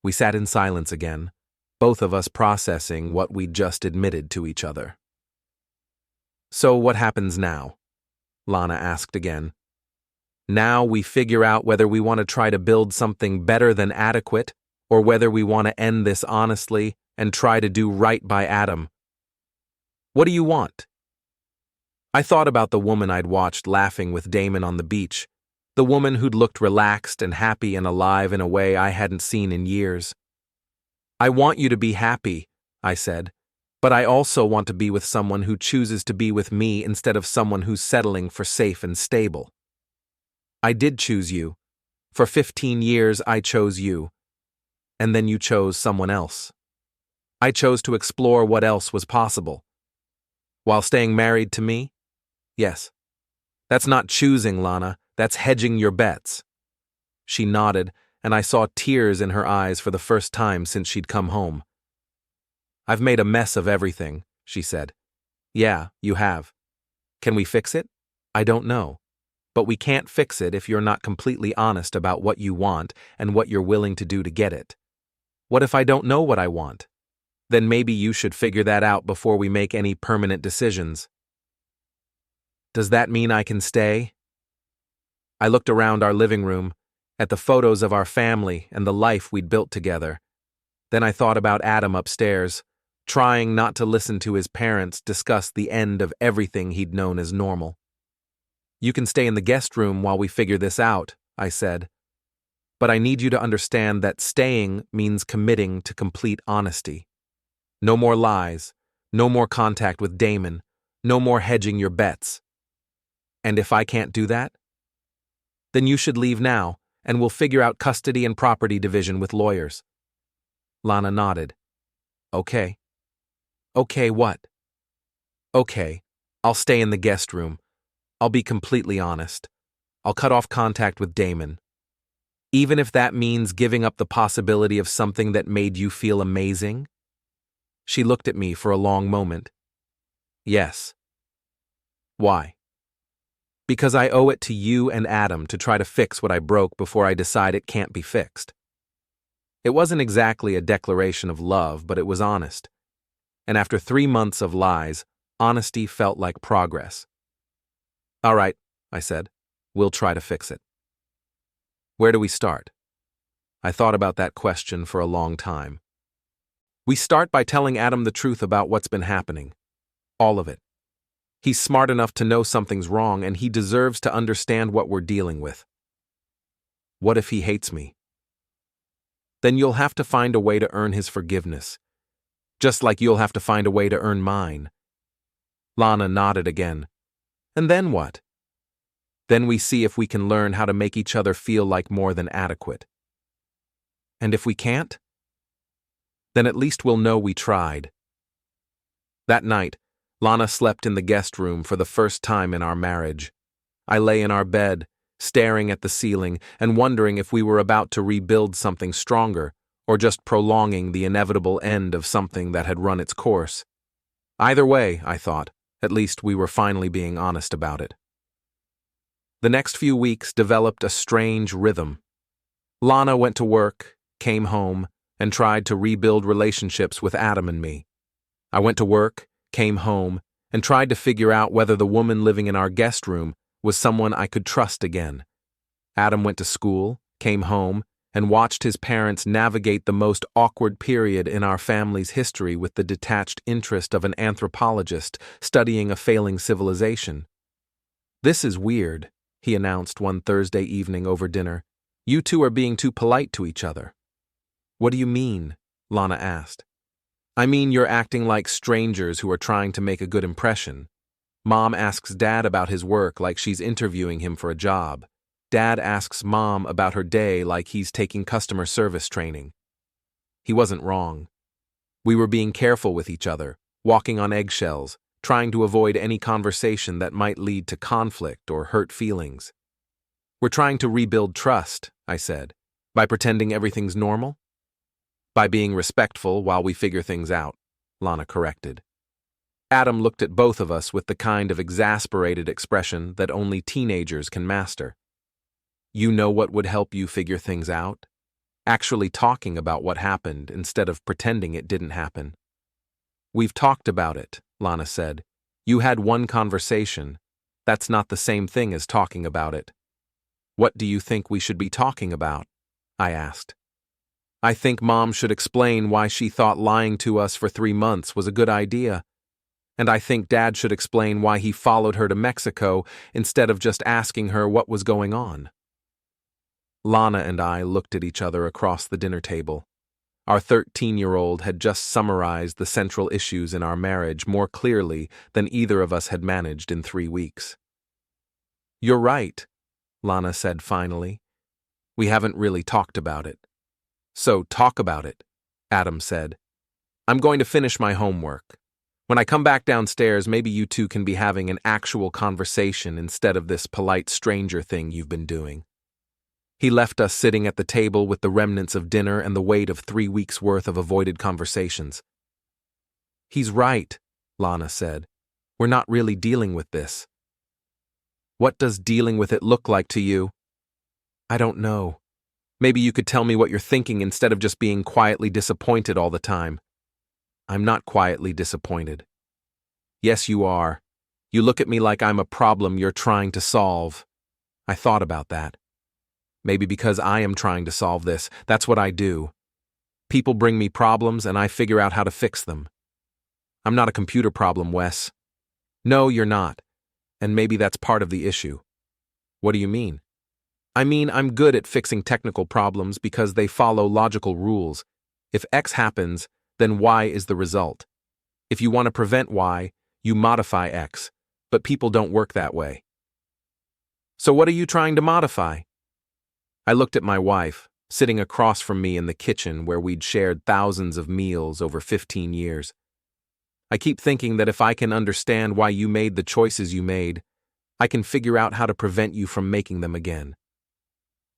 We sat in silence again, both of us processing what we'd just admitted to each other. So what happens now? Lana asked again. Now we figure out whether we want to try to build something better than adequate, or whether we want to end this honestly and try to do right by Adam. What do you want? I thought about the woman I'd watched laughing with Damon on the beach, the woman who'd looked relaxed and happy and alive in a way I hadn't seen in years. I want you to be happy, I said, but I also want to be with someone who chooses to be with me instead of someone who's settling for safe and stable. I did choose you. For 15 years I chose you. And then you chose someone else. I chose to explore what else was possible. While staying married to me? Yes. That's not choosing, Lana. That's hedging your bets. She nodded, and I saw tears in her eyes for the first time since she'd come home. I've made a mess of everything, she said. Yeah, you have. Can we fix it? I don't know. But we can't fix it if you're not completely honest about what you want and what you're willing to do to get it. What if I don't know what I want? Then maybe you should figure that out before we make any permanent decisions. Does that mean I can stay? I looked around our living room, at the photos of our family and the life we'd built together. Then I thought about Adam upstairs, trying not to listen to his parents discuss the end of everything he'd known as normal. You can stay in the guest room while we figure this out, I said. But I need you to understand that staying means committing to complete honesty. No more lies, no more contact with Damon, no more hedging your bets. And if I can't do that? Then you should leave now, and we'll figure out custody and property division with lawyers. Lana nodded. Okay. Okay, what? Okay, I'll stay in the guest room. I'll be completely honest. I'll cut off contact with Damon. Even if that means giving up the possibility of something that made you feel amazing? She looked at me for a long moment. Yes. Why? Because I owe it to you and Adam to try to fix what I broke before I decide it can't be fixed. It wasn't exactly a declaration of love, but it was honest. And after 3 months of lies, honesty felt like progress. All right, I said. We'll try to fix it. Where do we start? I thought about that question for a long time. We start by telling Adam the truth about what's been happening. All of it. He's smart enough to know something's wrong, and he deserves to understand what we're dealing with. What if he hates me? Then you'll have to find a way to earn his forgiveness, just like you'll have to find a way to earn mine. Lana nodded again. And then what? Then we see if we can learn how to make each other feel like more than adequate. And if we can't? Then at least we'll know we tried. That night, Lana slept in the guest room for the first time in our marriage. I lay in our bed, staring at the ceiling and wondering if we were about to rebuild something stronger or just prolonging the inevitable end of something that had run its course. Either way, I thought, At least we were finally being honest about it. The next few weeks developed a strange rhythm. Lana went to work, came home, and tried to rebuild relationships with Adam and me. I went to work, came home, and tried to figure out whether the woman living in our guest room was someone I could trust again. Adam went to school, came home, and watched his parents navigate the most awkward period in our family's history with the detached interest of an anthropologist studying a failing civilization. "This is weird," he announced one Thursday evening over dinner. "You two are being too polite to each other." "What do you mean?" Lana asked. "I mean you're acting like strangers who are trying to make a good impression. Mom asks Dad about his work like she's interviewing him for a job. Dad asks Mom about her day like he's taking customer service training." He wasn't wrong. We were being careful with each other, walking on eggshells, trying to avoid any conversation that might lead to conflict or hurt feelings. "We're trying to rebuild trust," I said, "by pretending everything's normal?" "By being respectful while we figure things out," Lana corrected. Adam looked at both of us with the kind of exasperated expression that only teenagers can master. "You know what would help you figure things out? Actually talking about what happened instead of pretending it didn't happen." "We've talked about it," Lana said. "You had one conversation. That's not the same thing as talking about it." "What do you think we should be talking about?" I asked. "I think Mom should explain why she thought lying to us for 3 months was a good idea. And I think Dad should explain why he followed her to Mexico instead of just asking her what was going on." Lana and I looked at each other across the dinner table. Our 13-year-old had just summarized the central issues in our marriage more clearly than either of us had managed in 3 weeks. "You're right," Lana said finally. "We haven't really talked about it." "So talk about it," Adam said. "I'm going to finish my homework. When I come back downstairs, maybe you two can be having an actual conversation instead of this polite stranger thing you've been doing." He left us sitting at the table with the remnants of dinner and the weight of 3 weeks' worth of avoided conversations. "He's right," Lana said. "We're not really dealing with this." "What does dealing with it look like to you?" "I don't know. Maybe you could tell me what you're thinking instead of just being quietly disappointed all the time." "I'm not quietly disappointed." "Yes, you are. You look at me like I'm a problem you're trying to solve." I thought about that. Maybe because I am trying to solve this, that's what I do. People bring me problems and I figure out how to fix them. I'm not a computer problem, Wes. No, you're not. And maybe that's part of the issue. What do you mean? I mean, I'm good at fixing technical problems because they follow logical rules. If X happens, then Y is the result. If you want to prevent Y, you modify X, but people don't work that way. So what are you trying to modify? I looked at my wife, sitting across from me in the kitchen where we'd shared thousands of meals over 15 years. I keep thinking that if I can understand why you made the choices you made, I can figure out how to prevent you from making them again.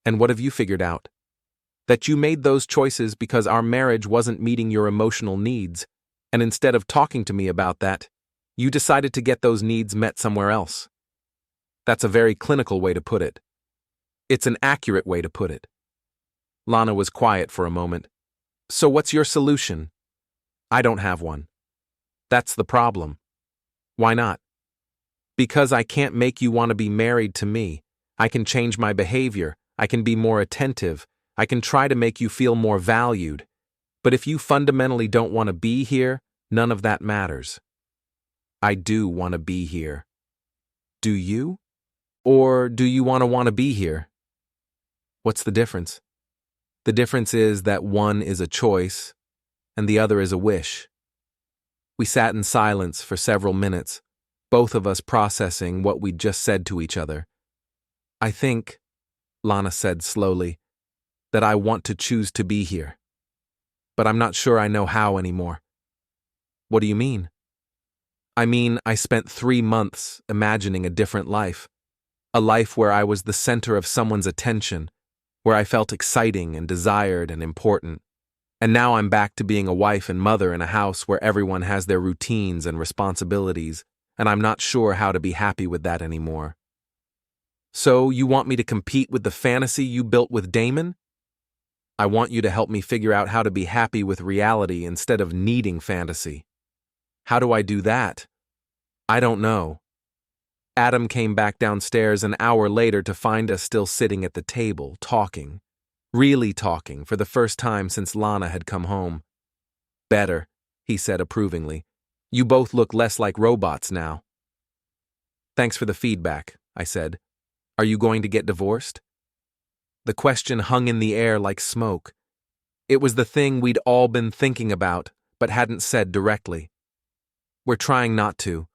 And what have you figured out? That you made those choices because our marriage wasn't meeting your emotional needs, and instead of talking to me about that, you decided to get those needs met somewhere else. That's a very clinical way to put it. It's an accurate way to put it. Lana was quiet for a moment. So what's your solution? I don't have one. That's the problem. Why not? Because I can't make you want to be married to me. I can change my behavior. I can be more attentive. I can try to make you feel more valued. But if you fundamentally don't want to be here, none of that matters. I do want to be here. Do you? Or do you want to be here? What's the difference? The difference is that one is a choice and the other is a wish. We sat in silence for several minutes, both of us processing what we'd just said to each other. I think, Lana said slowly, that I want to choose to be here. But I'm not sure I know how anymore. What do you mean? I mean, I spent 3 months imagining a different life. A life where I was the center of someone's attention, where I felt exciting and desired and important. And now I'm back to being a wife and mother in a house where everyone has their routines and responsibilities, and I'm not sure how to be happy with that anymore. So, you want me to compete with the fantasy you built with Damon? I want you to help me figure out how to be happy with reality instead of needing fantasy. How do I do that? I don't know. Adam came back downstairs an hour later to find us still sitting at the table, talking. Really talking, for the first time since Lana had come home. Better, he said approvingly. You both look less like robots now. Thanks for the feedback, I said. Are you going to get divorced? The question hung in the air like smoke. It was the thing we'd all been thinking about, but hadn't said directly. We're trying not to,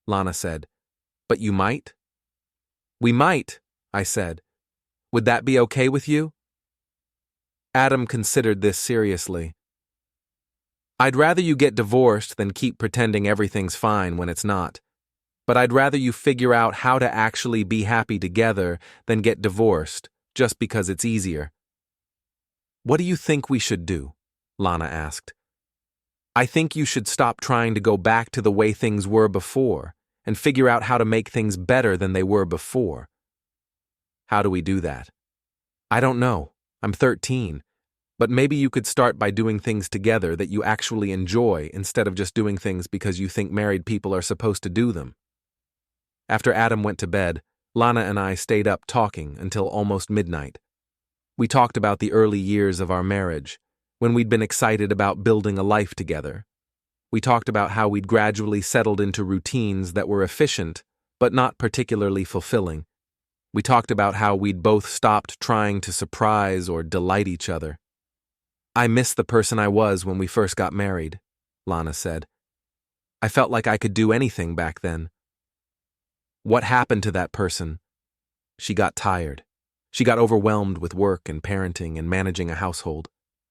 Lana said. But you might? We might, I said. Would that be okay with you? Adam considered this seriously. I'd rather you get divorced than keep pretending everything's fine when it's not. But I'd rather you figure out how to actually be happy together than get divorced, just because it's easier. What do you think we should do? Lana asked. I think you should stop trying to go back to the way things were before and figure out how to make things better than they were before. How do we do that? I don't know. I'm 13. But maybe you could start by doing things together that you actually enjoy instead of just doing things because you think married people are supposed to do them. After Adam went to bed, Lana and I stayed up talking until almost midnight. We talked about the early years of our marriage, when we'd been excited about building a life together. We talked about how we'd gradually settled into routines that were efficient, but not particularly fulfilling. We talked about how we'd both stopped trying to surprise or delight each other. I miss the person I was when we first got married, Lana said. I felt like I could do anything back then. What happened to that person? She got tired. She got overwhelmed with work and parenting and managing a household.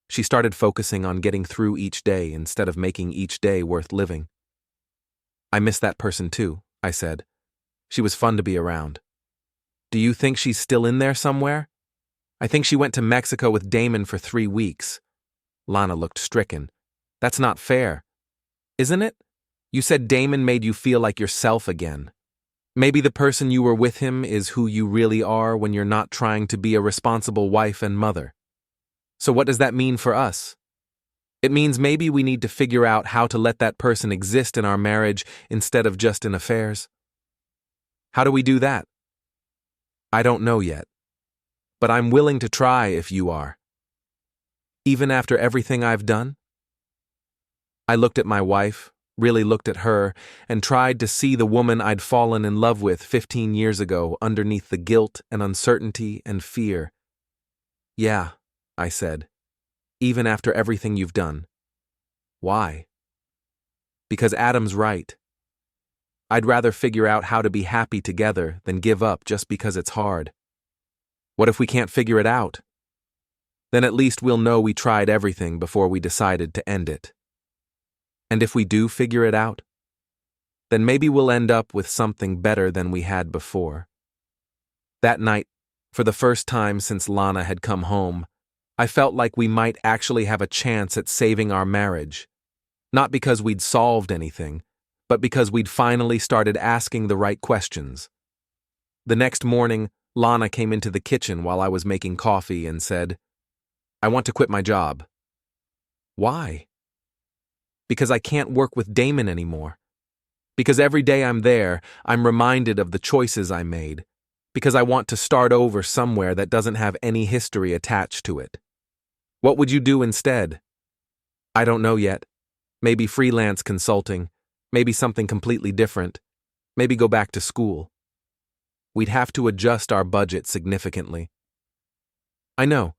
She started focusing on getting through each day instead of making each day worth living. I miss that person too, I said. She was fun to be around. Do you think she's still in there somewhere? I think she went to Mexico with Damon for 3 weeks. Lana looked stricken. That's not fair. Isn't it? You said Damon made you feel like yourself again. Maybe the person you were with him is who you really are when you're not trying to be a responsible wife and mother. So what does that mean for us? It means maybe we need to figure out how to let that person exist in our marriage instead of just in affairs. How do we do that? I don't know yet. But I'm willing to try if you are. Even after everything I've done? I looked at my wife, really looked at her, and tried to see the woman I'd fallen in love with 15 years ago underneath the guilt and uncertainty and fear. Yeah, I said. Even after everything you've done. Why? Because Adam's right. I'd rather figure out how to be happy together than give up just because it's hard. What if we can't figure it out? Then at least we'll know we tried everything before we decided to end it. And if we do figure it out, then maybe we'll end up with something better than we had before. That night, for the first time since Lana had come home, I felt like we might actually have a chance at saving our marriage. Not because we'd solved anything, but because we'd finally started asking the right questions. The next morning, Lana came into the kitchen while I was making coffee and said, I want to quit my job. Why? Because I can't work with Damon anymore. Because every day I'm there, I'm reminded of the choices I made. Because I want to start over somewhere that doesn't have any history attached to it. What would you do instead? I don't know yet. Maybe freelance consulting. Maybe something completely different. Maybe go back to school. We'd have to adjust our budget significantly. I know.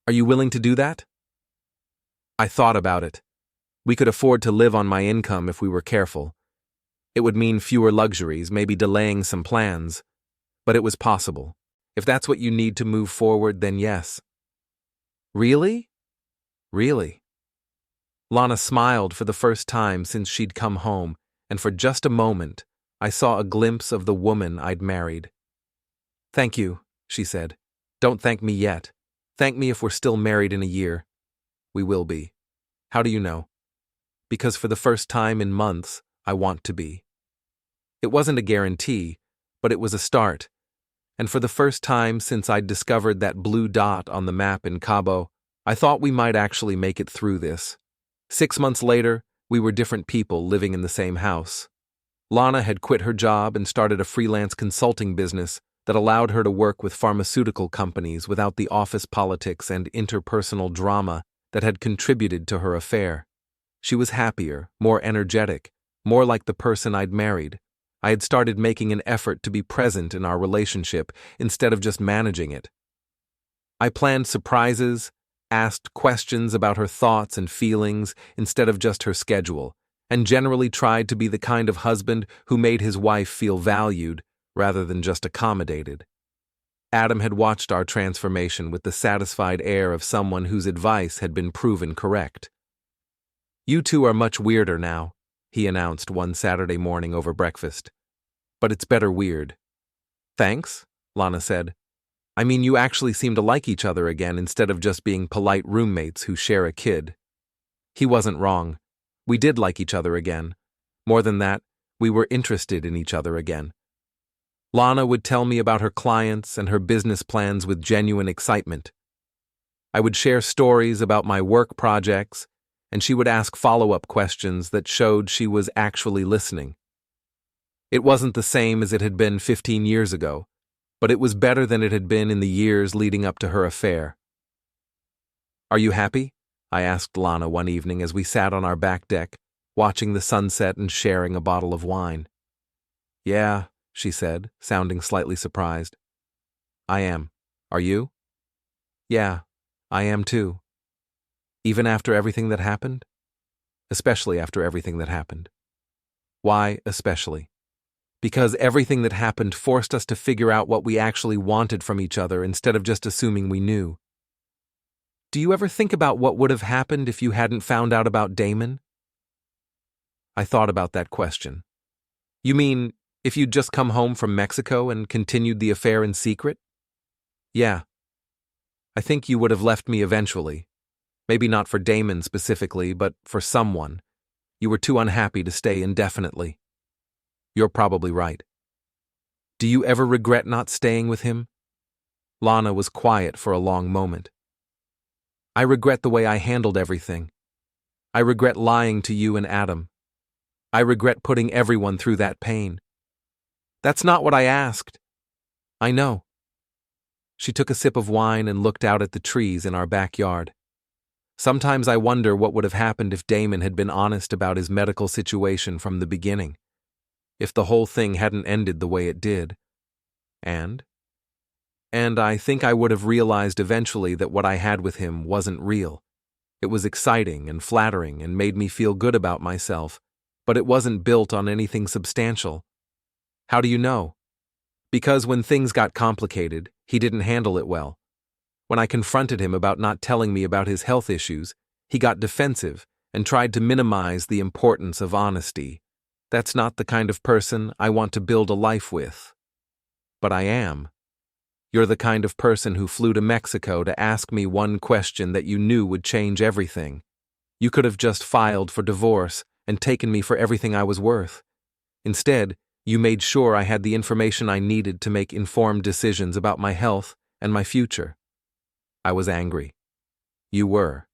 Are you willing to do that? I thought about it. We could afford to live on my income if we were careful. It would mean fewer luxuries, maybe delaying some plans. But it was possible. If that's what you need to move forward, then yes. Really? Really? Lana smiled for the first time since she'd come home, and for just a moment, I saw a glimpse of the woman I'd married. Thank you, she said. Don't thank me yet. Thank me if we're still married in a year. We will be. How do you know? Because for the first time in months, I want to be. It wasn't a guarantee, but it was a start. And for the first time since I'd discovered that blue dot on the map in Cabo, I thought we might actually make it through this. 6 months later, we were different people living in the same house. Lana had quit her job and started a freelance consulting business that allowed her to work with pharmaceutical companies without the office politics and interpersonal drama that had contributed to her affair. She was happier, more energetic, more like the person I'd married. I had started making an effort to be present in our relationship instead of just managing it. I planned surprises, asked questions about her thoughts and feelings instead of just her schedule, and generally tried to be the kind of husband who made his wife feel valued rather than just accommodated. Adam had watched our transformation with the satisfied air of someone whose advice had been proven correct. "You two are much weirder now," he announced one Saturday morning over breakfast. "But it's better weird." "Thanks," Lana said. "I mean, you actually seem to like each other again instead of just being polite roommates who share a kid." He wasn't wrong. We did like each other again. More than that, we were interested in each other again. Lana would tell me about her clients and her business plans with genuine excitement. I would share stories about my work projects, and she would ask follow-up questions that showed she was actually listening. It wasn't the same as it had been 15 years ago, but it was better than it had been in the years leading up to her affair. "Are you happy?" I asked Lana one evening as we sat on our back deck, watching the sunset and sharing a bottle of wine. "Yeah," she said, sounding slightly surprised. "I am. Are you?" "Yeah, I am too. Even after everything that happened?" "Especially after everything that happened." "Why especially?" "Because everything that happened forced us to figure out what we actually wanted from each other instead of just assuming we knew." "Do you ever think about what would have happened if you hadn't found out about Damon?" I thought about that question. "You mean, if you'd just come home from Mexico and continued the affair in secret?" "Yeah. I think you would have left me eventually. Maybe not for Damon specifically, but for someone. You were too unhappy to stay indefinitely." "You're probably right." "Do you ever regret not staying with him?" Lana was quiet for a long moment. "I regret the way I handled everything. I regret lying to you and Adam. I regret putting everyone through that pain." "That's not what I asked." "I know." She took a sip of wine and looked out at the trees in our backyard. "Sometimes I wonder what would have happened if Damon had been honest about his medical situation from the beginning. If the whole thing hadn't ended the way it did. And I think I would have realized eventually that what I had with him wasn't real. It was exciting and flattering and made me feel good about myself, but it wasn't built on anything substantial." "How do you know?" "Because when things got complicated, he didn't handle it well. When I confronted him about not telling me about his health issues, he got defensive and tried to minimize the importance of honesty. That's not the kind of person I want to build a life with." "But I am. You're the kind of person who flew to Mexico to ask me one question that you knew would change everything. You could have just filed for divorce and taken me for everything I was worth. Instead, you made sure I had the information I needed to make informed decisions about my health and my future." I was angry. "You were.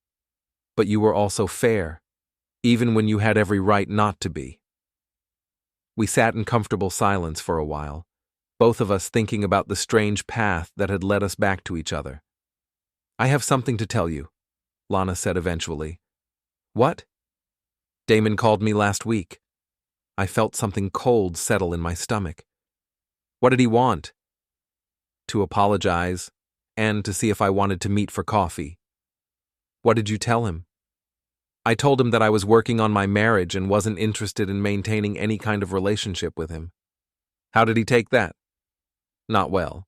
But you were also fair, even when you had every right not to be." We sat in comfortable silence for a while, both of us thinking about the strange path that had led us back to each other. "I have something to tell you," Lana said eventually. "What?" "Damon called me last week." I felt something cold settle in my stomach. "What did he want?" "To apologize, and to see if I wanted to meet for coffee." "What did you tell him?" "I told him that I was working on my marriage and wasn't interested in maintaining any kind of relationship with him." "How did he take that?" "Not well.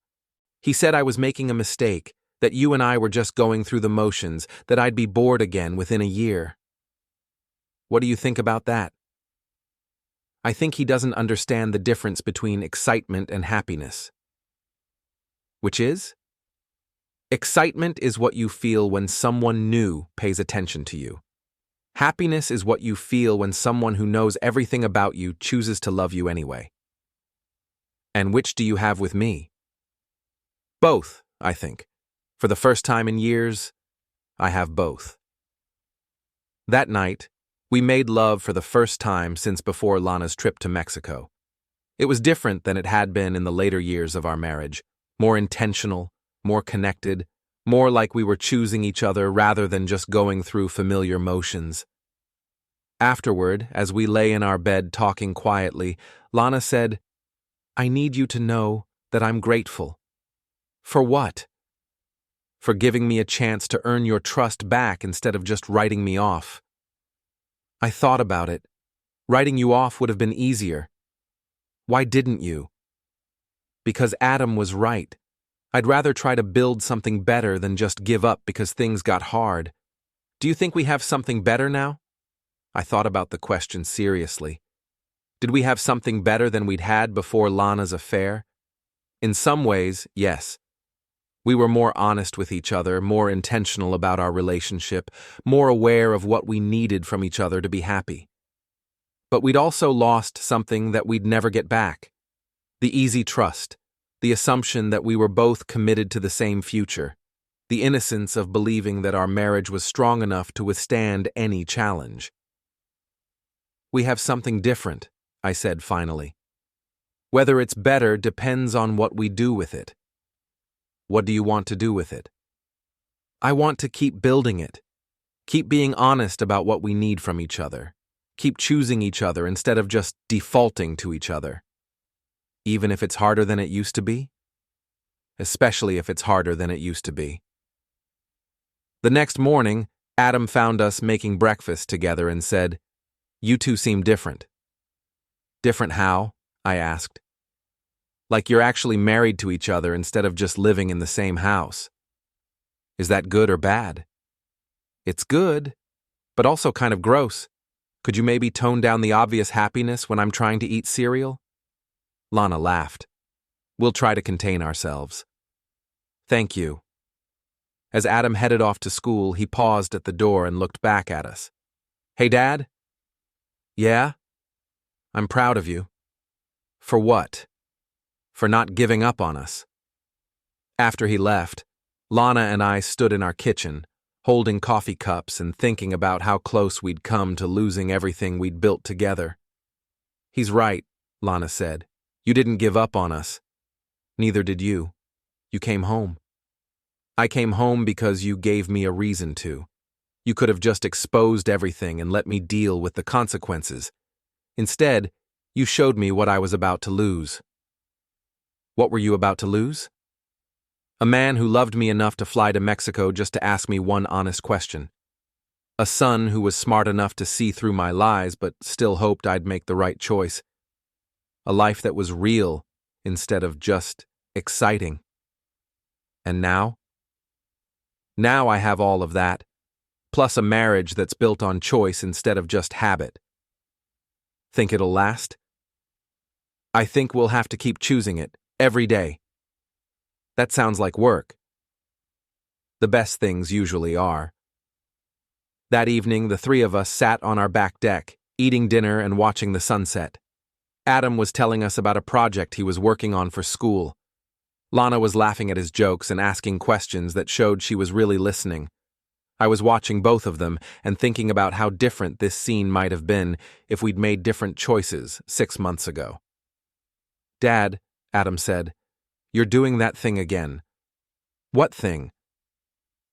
He said I was making a mistake, that you and I were just going through the motions, that I'd be bored again within a year." "What do you think about that?" "I think he doesn't understand the difference between excitement and happiness." "Which is?" "Excitement is what you feel when someone new pays attention to you. Happiness is what you feel when someone who knows everything about you chooses to love you anyway." And which do you have with me? Both, I think. For the first time in years, I have both. That night, we made love for the first time since before Lana's trip to Mexico. It was different than it had been in the later years of our marriage, more intentional, more connected, more like we were choosing each other rather than just going through familiar motions. Afterward, as we lay in our bed talking quietly, Lana said, "I need you to know that I'm grateful." For what? For giving me a chance to earn your trust back instead of just writing me off. I thought about it. Writing you off would have been easier. Why didn't you? Because Adam was right. I'd rather try to build something better than just give up because things got hard. Do you think we have something better now? I thought about the question seriously. Did we have something better than we'd had before Lana's affair? In some ways, yes. We were more honest with each other, more intentional about our relationship, more aware of what we needed from each other to be happy. But we'd also lost something that we'd never get back. The easy trust, the assumption that we were both committed to the same future, the innocence of believing that our marriage was strong enough to withstand any challenge. We have something different, I said finally. Whether it's better depends on what we do with it. What do you want to do with it? I want to keep building it. Keep being honest about what we need from each other. Keep choosing each other instead of just defaulting to each other. Even if it's harder than it used to be? Especially if it's harder than it used to be. The next morning, Adam found us making breakfast together and said, "You two seem different." Different how? I asked. Like you're actually married to each other instead of just living in the same house. Is that good or bad? It's good, but also kind of gross. Could you maybe tone down the obvious happiness when I'm trying to eat cereal? Lana laughed. We'll try to contain ourselves. Thank you. As Adam headed off to school, he paused at the door and looked back at us. Hey, Dad? Yeah? I'm proud of you. For what? For not giving up on us. After he left, Lana and I stood in our kitchen, holding coffee cups and thinking about how close we'd come to losing everything we'd built together. He's right, Lana said. You didn't give up on us. Neither did you. You came home. I came home because you gave me a reason to. You could have just exposed everything and let me deal with the consequences. Instead, you showed me what I was about to lose. What were you about to lose? A man who loved me enough to fly to Mexico just to ask me one honest question. A son who was smart enough to see through my lies but still hoped I'd make the right choice. A life that was real instead of just exciting. And now? Now I have all of that, plus a marriage that's built on choice instead of just habit. Think it'll last? I think we'll have to keep choosing it, every day. That sounds like work. The best things usually are. That evening, the three of us sat on our back deck, eating dinner and watching the sunset. Adam was telling us about a project he was working on for school. Lana was laughing at his jokes and asking questions that showed she was really listening. I was watching both of them and thinking about how different this scene might have been if we'd made different choices 6 months ago. Dad, Adam said, you're doing that thing again. What thing?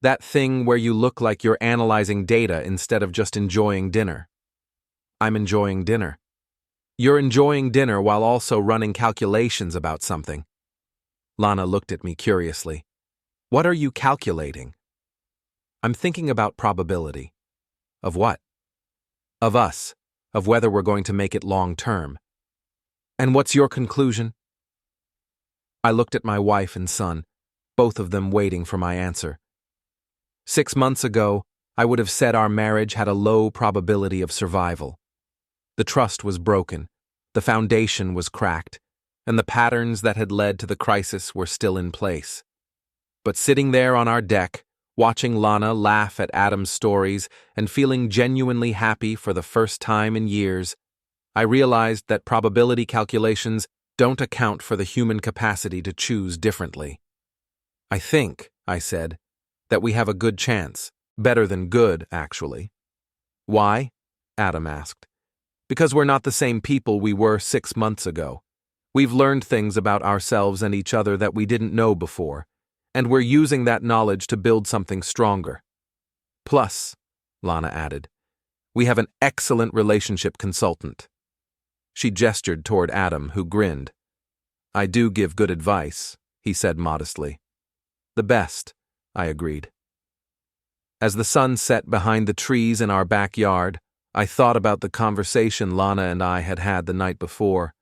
That thing where you look like you're analyzing data instead of just enjoying dinner. I'm enjoying dinner. You're enjoying dinner while also running calculations about something. Lana looked at me curiously. What are you calculating? I'm thinking about probability. Of what? Of us, of whether we're going to make it long term. And what's your conclusion? I looked at my wife and son, both of them waiting for my answer. 6 months ago, I would have said our marriage had a low probability of survival. The trust was broken, the foundation was cracked, and the patterns that had led to the crisis were still in place. But sitting there on our deck, watching Lana laugh at Adam's stories and feeling genuinely happy for the first time in years, I realized that probability calculations don't account for the human capacity to choose differently. I think, I said, that we have a good chance, better than good, actually. Why? Adam asked. Because we're not the same people we were 6 months ago. We've learned things about ourselves and each other that we didn't know before, and we're using that knowledge to build something stronger. Plus, Lana added, we have an excellent relationship consultant. She gestured toward Adam, who grinned. I do give good advice, he said modestly. The best, I agreed. As the sun set behind the trees in our backyard, I thought about the conversation Lana and I had had the night before,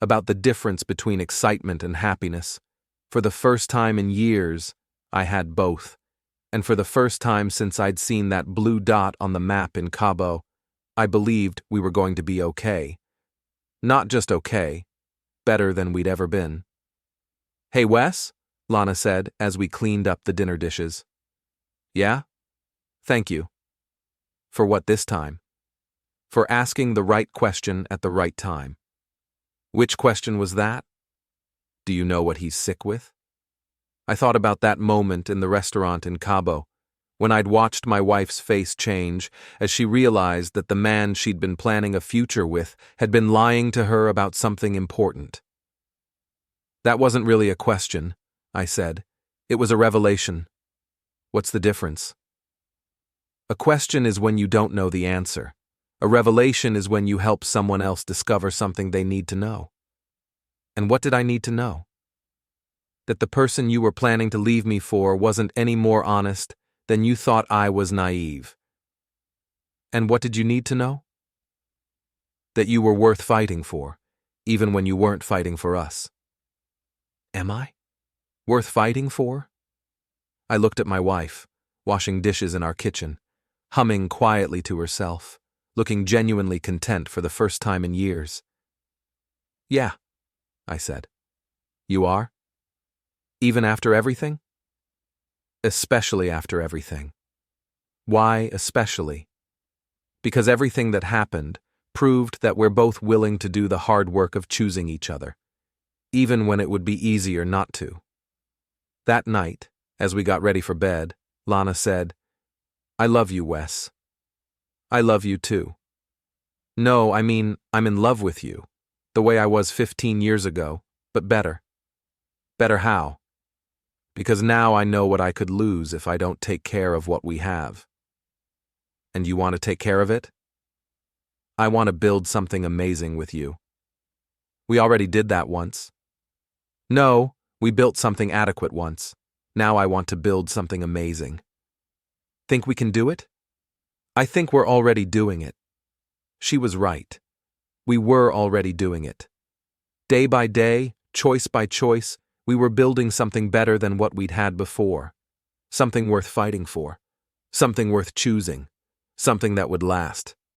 about the difference between excitement and happiness. For the first time in years, I had both, and for the first time since I'd seen that blue dot on the map in Cabo, I believed we were going to be okay. Not just okay, better than we'd ever been. Hey, Wes, Lana said as we cleaned up the dinner dishes. Yeah? Thank you. For what this time? For asking the right question at the right time. Which question was that? Do you know what he's sick with? I thought about that moment in the restaurant in Cabo, when I'd watched my wife's face change as she realized that the man she'd been planning a future with had been lying to her about something important. That wasn't really a question, I said. It was a revelation. What's the difference? A question is when you don't know the answer. A revelation is when you help someone else discover something they need to know. And what did I need to know? That the person you were planning to leave me for wasn't any more honest than you thought I was naive. And what did you need to know? That you were worth fighting for, even when you weren't fighting for us. Am I? Worth fighting for? I looked at my wife, washing dishes in our kitchen, humming quietly to herself, looking genuinely content for the first time in years. Yeah, I said. You are? Even after everything? Especially after everything. Why especially? Because everything that happened proved that we're both willing to do the hard work of choosing each other, even when it would be easier not to. That night, as we got ready for bed, Lana said, I love you, Wes. I love you too. No, I mean, I'm in love with you, the way I was 15 years ago, but better. Better how? Because now I know what I could lose if I don't take care of what we have. And you want to take care of it? I want to build something amazing with you. We already did that once. No, we built something adequate once. Now I want to build something amazing. Think we can do it? I think we're already doing it. She was right. We were already doing it. Day by day, choice by choice, we were building something better than what we'd had before. Something worth fighting for. Something worth choosing. Something that would last.